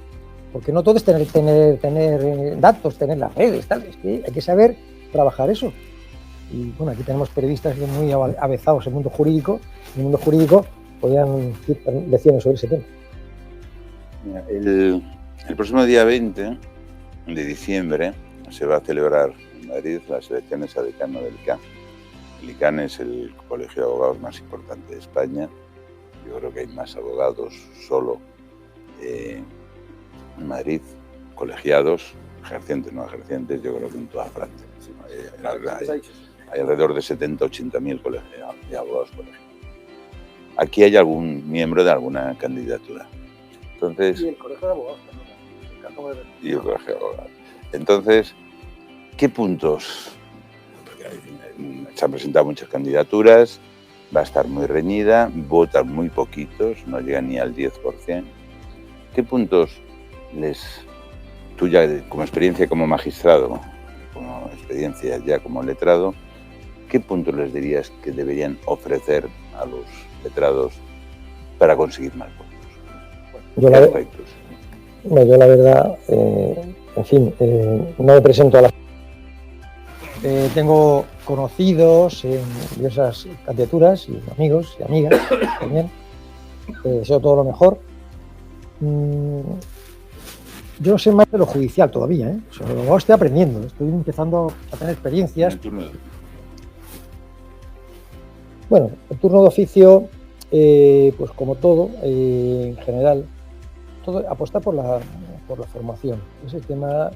porque no todo es tener datos, tener las redes, tal, es que hay que saber trabajar eso. Y bueno, aquí tenemos periodistas muy avezados en el mundo jurídico. En el mundo jurídico podrían decir lecciones sobre ese tema. El próximo día 20 de diciembre se va a celebrar en Madrid las elecciones a decano del ICANN. El ICANN es el colegio de abogados más importante de España. Yo creo que hay más abogados solo en Madrid, colegiados, ejercientes, no ejercientes, yo creo que en toda Francia. Hay alrededor de 70-80.000 abogados colegiados. Aquí hay algún miembro de alguna candidatura. Entonces, y el colegio de abogados también. Y el colegio de abogados. Entonces, ¿qué puntos? Porque se han presentado muchas candidaturas, va a estar muy reñida, votan muy poquitos, no llegan ni al 10%. ¿Qué puntos tú ya como experiencia como magistrado, como experiencia ya como letrado, qué puntos les dirías que deberían ofrecer a los letrados para conseguir más votos? Yo la verdad, en fin, no me presento a la... tengo conocidos en diversas candidaturas y amigos y amigas también. Deseo todo lo mejor. Yo no sé más de lo judicial todavía, ¿eh? O sea, lo estoy aprendiendo, estoy empezando a tener experiencias. Bueno, el turno de oficio, pues como todo, en general, apostar por la formación. Ese tema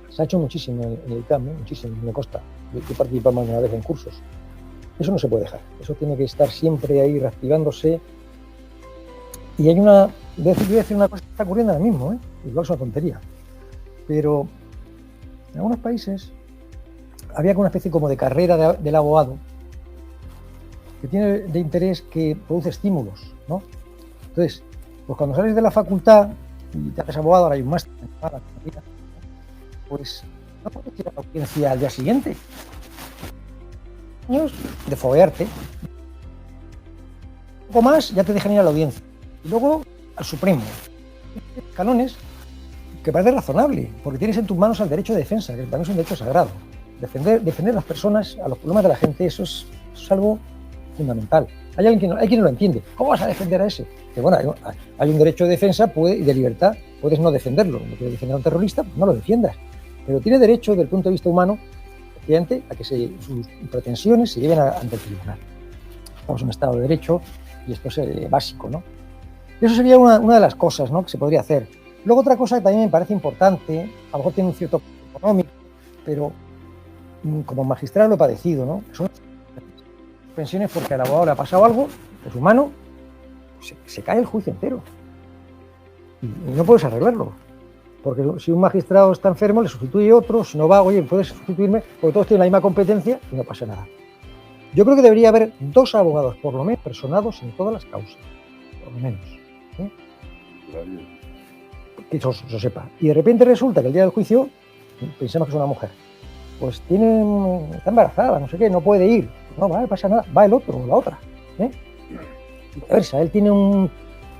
se ha hecho muchísimo en el ICAM, muchísimo, me consta. Yo he participado más de una vez en cursos. Eso no se puede dejar, eso tiene que estar siempre ahí reactivándose. Y hay voy a decir una cosa que está ocurriendo ahora mismo, igual es una tontería, pero en algunos países había una especie como de carrera del abogado que tiene de interés que produce estímulos, ¿no? Entonces, pues cuando sales de la facultad y te haces abogado, ahora hay un máster, pues no puedes ir a la audiencia al día siguiente. Años de foguearte. Un poco más, ya te dejan ir a la audiencia. Y luego al Supremo. Canones que parece razonable, porque tienes en tus manos el derecho de defensa, que también es un derecho sagrado. Defender a las personas, a los problemas de la gente, eso es algo fundamental. Hay quien no lo entiende. ¿Cómo vas a defender a ese? Que bueno, hay un derecho de defensa y de libertad, puedes no defenderlo. No quieres defender a un terrorista, pues no lo defiendas. Pero tiene derecho, desde el punto de vista humano, efectivamente, a que sus pretensiones se lleven ante el tribunal. Estamos en un Estado de Derecho y esto es básico, ¿no? Y eso sería una de las cosas, ¿no?, que se podría hacer. Luego otra cosa que también me parece importante, a lo mejor tiene un cierto económico, pero como magistrado lo he padecido, ¿no? Son pensiones porque al abogado le ha pasado algo, es humano, se cae el juicio entero. Y no puedes arreglarlo. Porque si un magistrado está enfermo, le sustituye otro, si no va, oye, puedes sustituirme, porque todos tienen la misma competencia y no pasa nada. Yo creo que debería haber 2 abogados, por lo menos, personados en todas las causas, por lo menos. Que eso se sepa. Y de repente resulta que el día del juicio, pensamos que es una mujer, pues está embarazada, no sé qué, no puede ir. No, vale, pasa nada, va el otro o la otra. Y viceversa, él tiene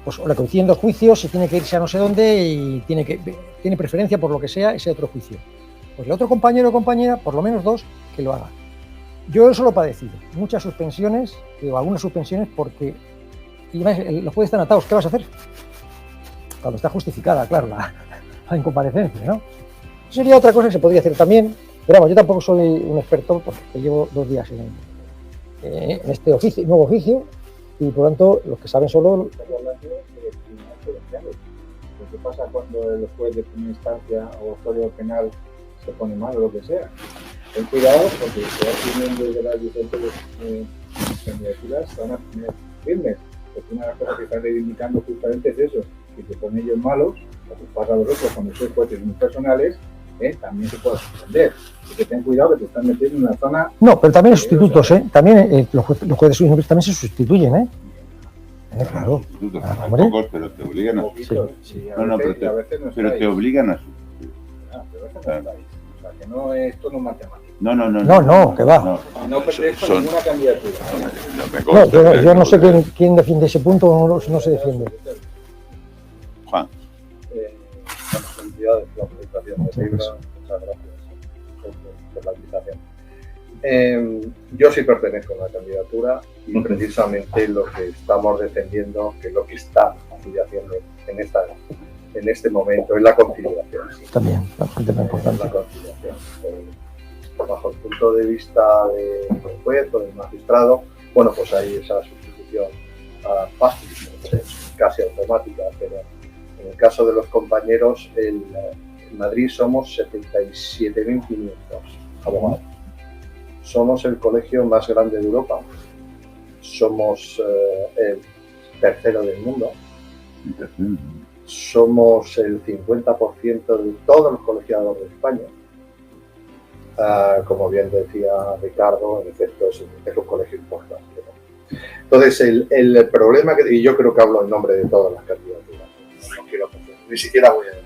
pues le coinciden 2 juicios, se tiene que irse a no sé dónde y tiene preferencia por lo que sea ese otro juicio. Pues el otro compañero o compañera, por lo menos 2, que lo haga. Yo eso lo he padecido. Muchas suspensiones, o algunas suspensiones, porque los jueces están atados. ¿Qué vas a hacer? Cuando está justificada, claro, la incomparecencia, ¿no? Eso sería otra cosa que se podría hacer también. Pero vamos, yo tampoco soy un experto porque llevo 2 días en este nuevo oficio. Y por lo tanto, los que saben solo. ¿Qué pasa cuando el juez de primera instancia o Código Penal se pone mal o lo que sea? Ten cuidado porque se va teniendo desde las diferentes candidaturas, se van a tener firmes. Porque una de las cosas que están reivindicando justamente es eso, que se ponen ellos malos, lo que pasa a vosotros cuando sois jueces muy personales, también se puede suspender. Así que ten cuidado que te están metiendo en una zona. No, pero también los sustitutos, también los jueces también se sustituyen, claro. Pocos, pero te obligan a sustituir. Sí. Pero te obligan a sustituir. O sea, que no es todo matemático. No, que va. No pertenezco a ninguna candidatura. Yo no sé quién defiende ese punto o no se defiende. Juan. Felicidades por la presentación de Libra. Muchas gracias por la invitación. Yo sí pertenezco a una candidatura y precisamente lo que estamos defendiendo, que es lo que está haciendo en este momento, es la conciliación. También, bastante importante. La conciliación. Bajo el punto de vista del juez o del magistrado, bueno, pues hay esa sustitución fácil, casi automática, pero en el caso de los compañeros, en Madrid somos 77.500 abogados. Somos el colegio más grande de Europa. Somos el tercero del mundo. Somos el 50% de todos los colegiados de España. Como bien decía Ricardo, en efecto es un colegio importante, ¿no? Entonces, el problema, y yo creo que hablo en nombre de todas las candidaturas, no quiero hacer, ni siquiera voy a decir.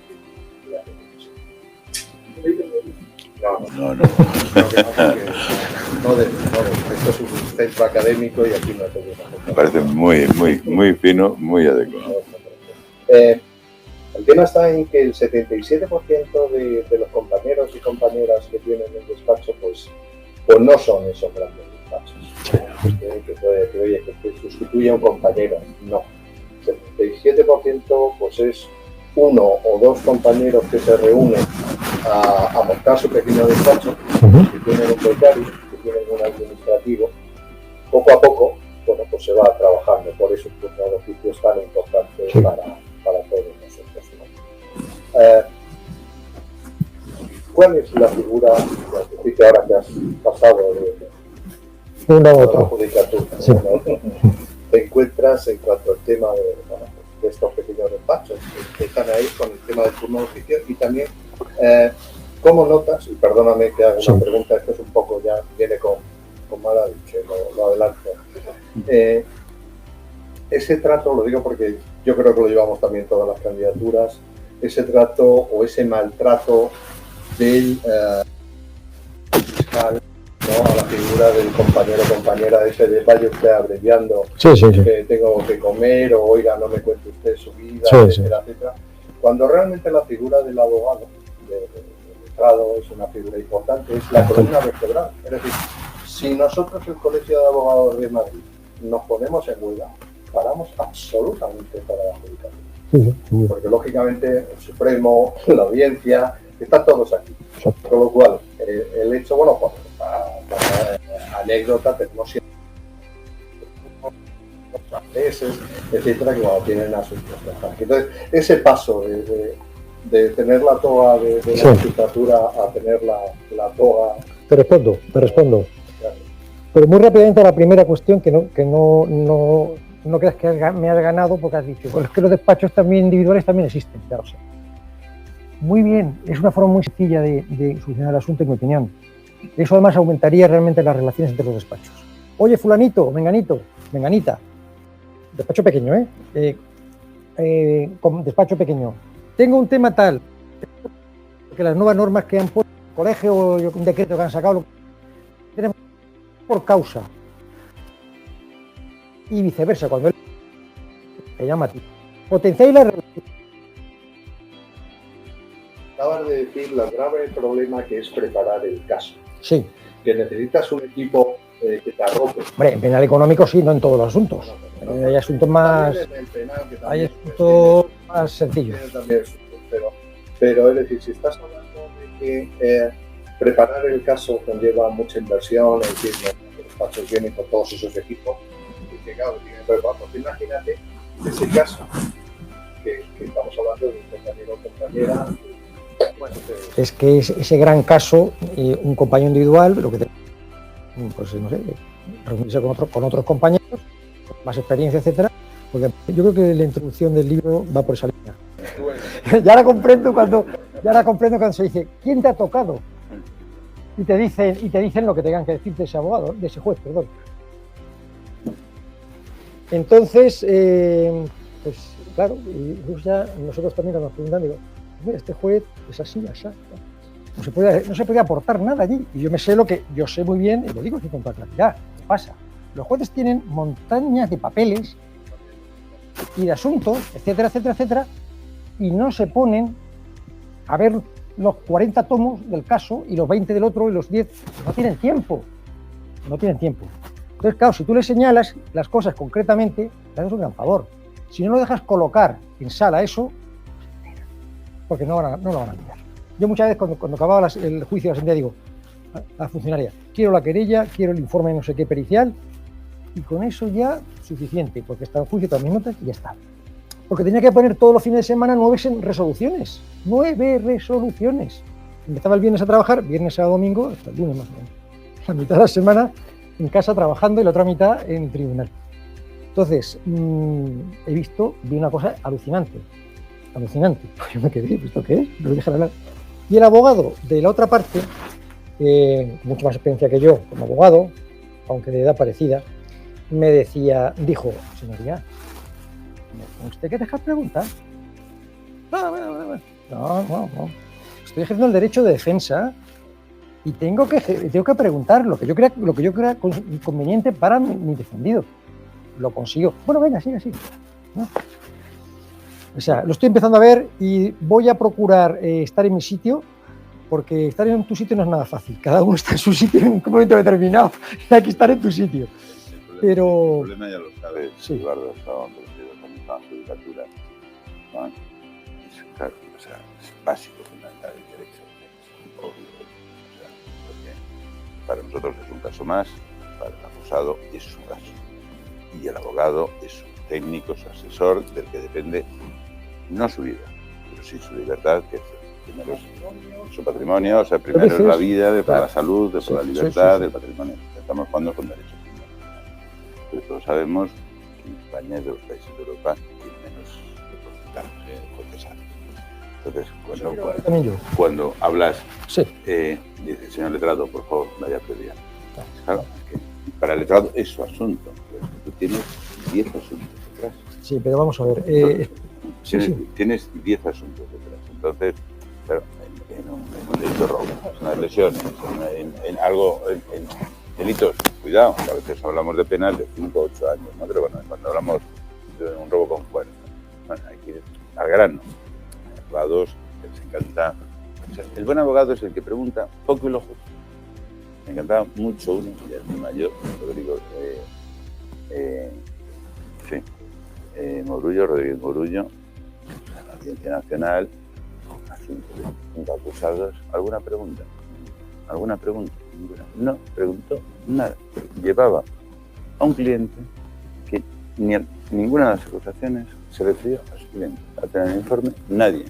No, esto es un centro académico y aquí no tengo nada. Me parece muy fino, muy adecuado. El tema está en que el 77% de los compañeros y compañeras que tienen el despacho, pues no son esos grandes despachos. Que puede decir, oye, que te sustituye a un compañero. No. El 77% pues es 1 o 2 compañeros que se reúnen a montar su pequeño despacho, que tienen un becario, que tienen un administrativo. Poco a poco, bueno, pues se va trabajando. Por eso el turno de oficio es tan importante para todos nosotros. ¿Cuál es la figura que ahora que has pasado de Uno a la otro. judicatura? Sí. ¿No? Te encuentras en cuanto al tema de estos pequeños despachos que están ahí con el tema del turno de oficio y también cómo notas, y perdóname que haga una pregunta, esto es un poco ya viene con mala leche, lo adelanto. Ese trato, lo digo porque yo creo que lo llevamos también todas las candidaturas, ese trato o ese maltrato del fiscal, ¿no? A la figura del compañero o compañera, ese de vaya usted abreviando que tengo que comer, o oiga, no me cuente usted su vida, etcétera, etcétera. Cuando realmente la figura del abogado, del letrado, es una figura importante, es la columna vertebral. Es decir, si nosotros, el Colegio de Abogados de Madrid, nos ponemos en huelga, paramos absolutamente para la judicatura. Porque lógicamente el Supremo, la audiencia, están todos aquí. Con lo cual, el hecho, bueno, pues, para anécdota, tenemos siempre franceses, etcétera, que cuando tienen asuntos. Entonces, ese paso de tener la toga de la judicatura a tener la toga... Te respondo. Claro. Pero muy rápidamente a la primera cuestión, que no creas que me has ganado porque has dicho, bueno, es que los despachos también individuales también existen, ya lo sé. Muy bien, es una forma muy sencilla de solucionar el asunto, en mi opinión. Eso además aumentaría realmente las relaciones entre los despachos. Oye, fulanito, menganito, menganita, despacho pequeño, despacho pequeño. Tengo un tema tal, que las nuevas normas que han puesto en el colegio, o un decreto que han sacado, tenemos por causa. Y viceversa, cuando él te llama a ti. Potenciáis la relación. Acabas de decir el grave problema que es preparar el caso. Sí. Que necesitas un equipo que te arrope. Hombre, en penal económico sí, no en todos los asuntos. Hay asuntos más... Hay asuntos más sencillos. Pero es decir, si estás hablando de que preparar el caso conlleva mucha inversión, es decir, los despachos vienen con todos esos equipos, y que claro, tienen preparado. Pues imagínate ese caso que estamos hablando de un compañero o compañera. Bueno, es que ese gran caso, un compañero individual, lo que te, pues no sé, reunirse con otros compañeros, más experiencia, etcétera, porque yo creo que la introducción del libro va por esa línea. Ya la comprendo cuando se dice, ¿quién te ha tocado? Y te dicen lo que tengan que decir de ese abogado, de ese juez, perdón. Entonces, pues claro, y ya nosotros también nos preguntan, digo, mira, este juez es así, así. No se puede aportar nada allí. Y yo me sé lo que yo sé muy bien, y lo digo con toda claridad. ¿Qué pasa? Los jueces tienen montañas de papeles y de asuntos, etcétera, etcétera, etcétera, y no se ponen a ver los 40 tomos del caso y los 20 del otro y los 10. No tienen tiempo. Entonces, claro, si tú le señalas las cosas concretamente, le haces un gran favor. Si no lo dejas colocar en sala eso, porque no lo van a mirar. Yo muchas veces cuando acababa el juicio de la sentencia digo a la funcionaria, quiero la querella, quiero el informe de no sé qué pericial, y con eso ya suficiente, porque está el juicio, todas mis notas y ya está. Porque tenía que poner todos los fines de semana 9 resoluciones. 9 resoluciones. Empezaba el viernes a trabajar, viernes, sábado, domingo, hasta el lunes más o menos. La mitad de la semana en casa trabajando y la otra mitad en el tribunal. Entonces, vi una cosa alucinante. Yo me quedé, ¿esto qué es? No lo dejan hablar. Y el abogado de la otra parte, mucho más experiencia que yo como abogado, aunque de edad parecida, me dijo, señoría, ¿usted qué deja preguntar? No. Estoy ejerciendo el derecho de defensa y tengo que preguntar lo que yo crea conveniente para mi defendido. Lo consiguió. Bueno, venga, sigue así. ¿No? O sea, lo estoy empezando a ver y voy a procurar estar en mi sitio, porque estar en tu sitio no es nada fácil. Cada uno está en su sitio en un momento determinado y hay que estar en tu sitio. El problema ya lo sabes, sí. Eduardo, con la judicatura, ¿no? Claro, o sea, es básico, fundamental el derecho de defensa, obvio. O sea, porque para nosotros es un caso más, para el acusado es un caso. Y el abogado es un técnico, su asesor, del que depende no su vida, pero sí, su libertad, que es primero es su patrimonio, o sea, primero es la vida, después la salud, después la libertad, el patrimonio. Estamos jugando con derechos humanos. Pero todos sabemos que en España es de los países de Europa que menos porcentaje de jueces hay. Entonces, cuando hablas, dice, señor letrado, por favor, vaya previa. Claro, es que para el letrado es su asunto. Tú tienes 10 asuntos detrás. Sí, pero vamos a ver. Tienes 10 asuntos detrás. Entonces, pero en un delito de robo, en unas lesiones, en algo, en delitos, cuidado, que a veces hablamos de penas de 5 o 8 años, ¿no? Pero bueno, cuando hablamos de un robo con fuerza, bueno, hay que ir al grano. Abogados, les encanta. O sea, el buen abogado es el que pregunta poco y lo justo. Me encantaba mucho uno, ya es muy mayor, Rodrigo, Rodríguez Morullo, la Audiencia Nacional, asunto de 5 acusados. ¿Alguna pregunta? ¿Alguna pregunta? No preguntó nada. Llevaba a un cliente que ninguna de las acusaciones se refirió a su cliente. A tener el informe, nadie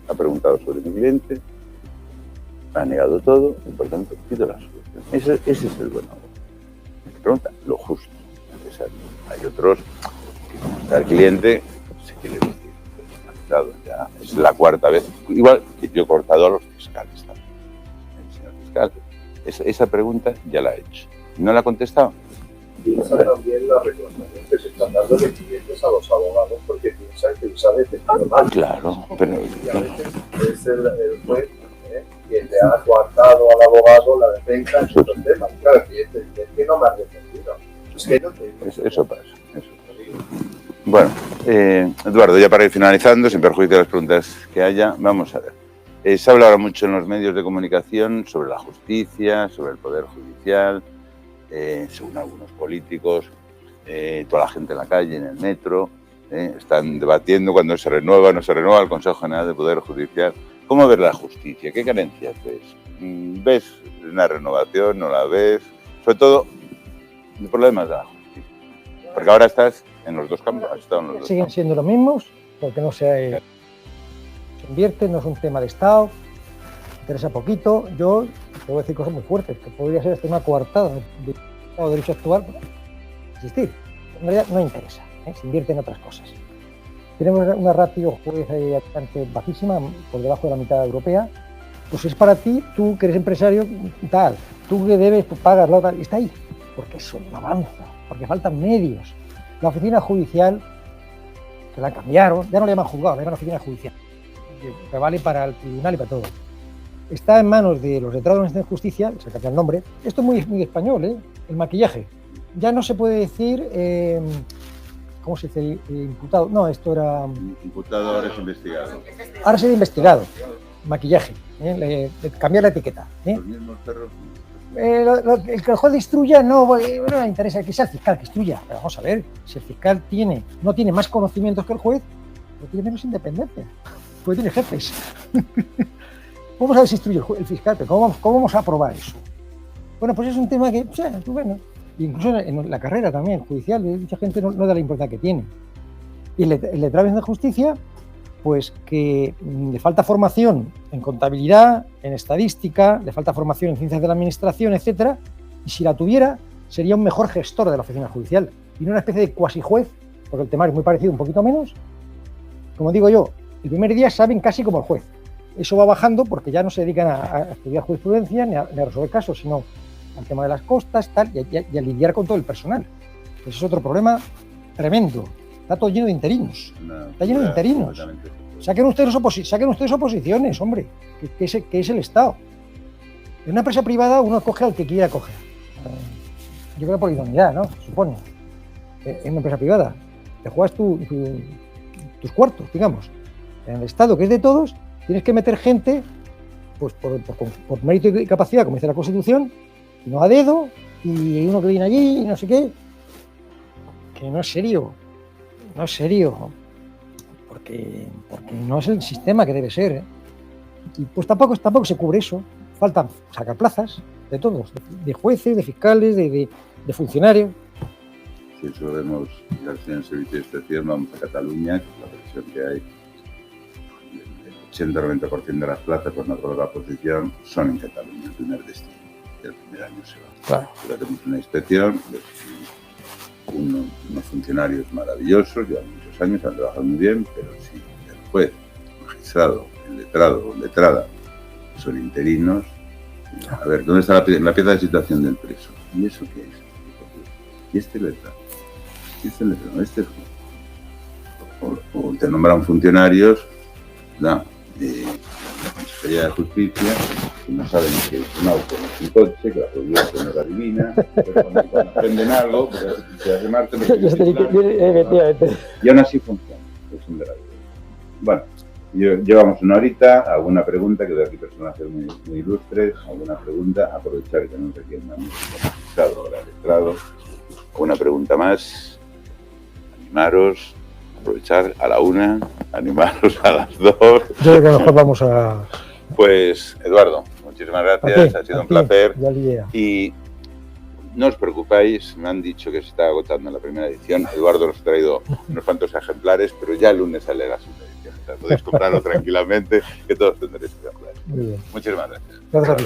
ha preguntado sobre mi cliente, ha negado todo y por tanto pido la solución. Ese es el buen abogado. Pregunta lo justo, necesario. Hay otros que, como está el cliente, se quiere decir, ya es la 4ª vez. Igual que yo he cortado a los fiscales también. El señor fiscal, esa pregunta ya la he hecho. ¿No la ha contestado? Piensa también la reclamación que se están dando de clientes a los abogados porque piensan que les ha defendido mal. Claro, pero... Y a veces es el juez quien le ha coartado al abogado la defensa en estos temas. Claro, el cliente dice, es que no me has defendido. Es que no te... Eso pasa. Bueno, Eduardo, ya para ir finalizando, sin perjuicio de las preguntas que haya, vamos a ver. Se habla ahora mucho en los medios de comunicación sobre la justicia, sobre el poder judicial, según algunos políticos, toda la gente en la calle, en el metro, están debatiendo cuando se renueva o no se renueva el Consejo General del Poder Judicial. ¿Cómo ves la justicia? ¿Qué carencias ves? ¿Ves una renovación? ¿No la ves? Sobre todo, el problema es de la justicia. Porque ahora estás en los dos campos. Has estado en los dos Siguen campos. siendo los mismos, porque no se invierte, no es un tema de Estado, interesa poquito. Yo te voy a decir cosas muy fuertes, que podría ser hasta una coartada del Estado de Derecho actual para existir. En realidad no interesa, se invierte en otras cosas. Tenemos una ratio juez bastante bajísima, por debajo de la mitad europea. Pues es para ti, tú que eres empresario, tal, tú que debes, tú pagas, la otra, está ahí, porque eso no avanza, porque faltan medios. La oficina judicial, que la cambiaron, ya no le llaman juzgado, le llaman oficina judicial, que vale para el tribunal y para todo. Está en manos de los letrados de justicia, se cambia el nombre. Esto es muy español, el maquillaje. Ya no se puede decir, ¿cómo se dice? Imputado. No, esto era... Imputado ahora es investigado. Ahora se ha investigado. Maquillaje, cambiar la etiqueta. Los mismos perros. El que el juez instruya no me interesa, que sea el fiscal que instruya. Pero vamos a ver, si el fiscal no tiene más conocimientos que el juez, no tiene menos independencia. Pues tiene jefes. Vamos a ver si instruye el fiscal, pero ¿cómo vamos a aprobar eso? Bueno, pues es un tema que, bueno, incluso en la carrera también, judicial, mucha gente no da la importancia que tiene. Y el letrado de justicia, pues que le falta formación en contabilidad, en estadística, le falta formación en ciencias de la administración, etcétera, y si la tuviera, sería un mejor gestor de la oficina judicial y no una especie de cuasi juez, porque el temario es muy parecido, un poquito menos. Como digo yo, el primer día saben casi como el juez. Eso va bajando porque ya no se dedican a estudiar jurisprudencia ni a resolver casos, sino al tema de las costas, tal, y a lidiar con todo el personal. Ese es otro problema tremendo. Está todo lleno de interinos. Está lleno de interinos. Saquen ustedes oposiciones, hombre, que es el Estado. En una empresa privada uno coge al que quiera coger. Yo creo por idoneidad, ¿no? Supone. En una empresa privada te juegas tus cuartos, digamos. En el Estado, que es de todos, tienes que meter gente, pues por mérito y capacidad, como dice la Constitución, y no a dedo, y uno que viene allí, y no sé qué. Que no es serio. No es serio. Porque no es el sistema que debe ser. Y pues tampoco se cubre eso. Faltan sacar plazas de todos, de jueces, de fiscales, de funcionarios. Si eso vemos, ya en el servicio de inspección, vamos a Cataluña, que es la presión que hay. 80-90% de las plazas con una otra posición son en Cataluña, el primer destino. El primer año se va. Claro. Pero hacemos una inspección, unos funcionarios maravillosos, llevan muchos años, han trabajado muy bien, pero si el juez, el magistrado, el letrado o letrada son interinos, a ver, ¿dónde está la pieza de situación del preso? ¿Y eso qué es? ¿Y este letrado? ¿Y este letrado? ¿Este es juez? O te nombran funcionarios, ¿no? De la Consejería de Justicia, que no saben que es un auto, no es un coche, que la prohibición no es adivina, cuando aprenden algo, pero se hace Marte, y aún así funciona. Es un dragón. Bueno, llevamos una horita. ¿Alguna pregunta? Que de aquí personajes muy ilustres. ¿Alguna pregunta? Aprovechar que no requiere una música magistrado o letrado. ¿Alguna pregunta más? Animaros. Aprovechar a la 1, animaros a las 2. Yo creo que mejor vamos a... Pues, Eduardo, muchísimas gracias, ha sido un placer. Ya. Y no os preocupéis, me han dicho que se está agotando en la primera edición. Eduardo nos ha traído unos cuantos ejemplares, pero ya el lunes sale la segunda edición. O sea, podéis comprarlo tranquilamente, que todos tendréis ejemplares. Muy bien. Muchísimas gracias. Gracias a ti.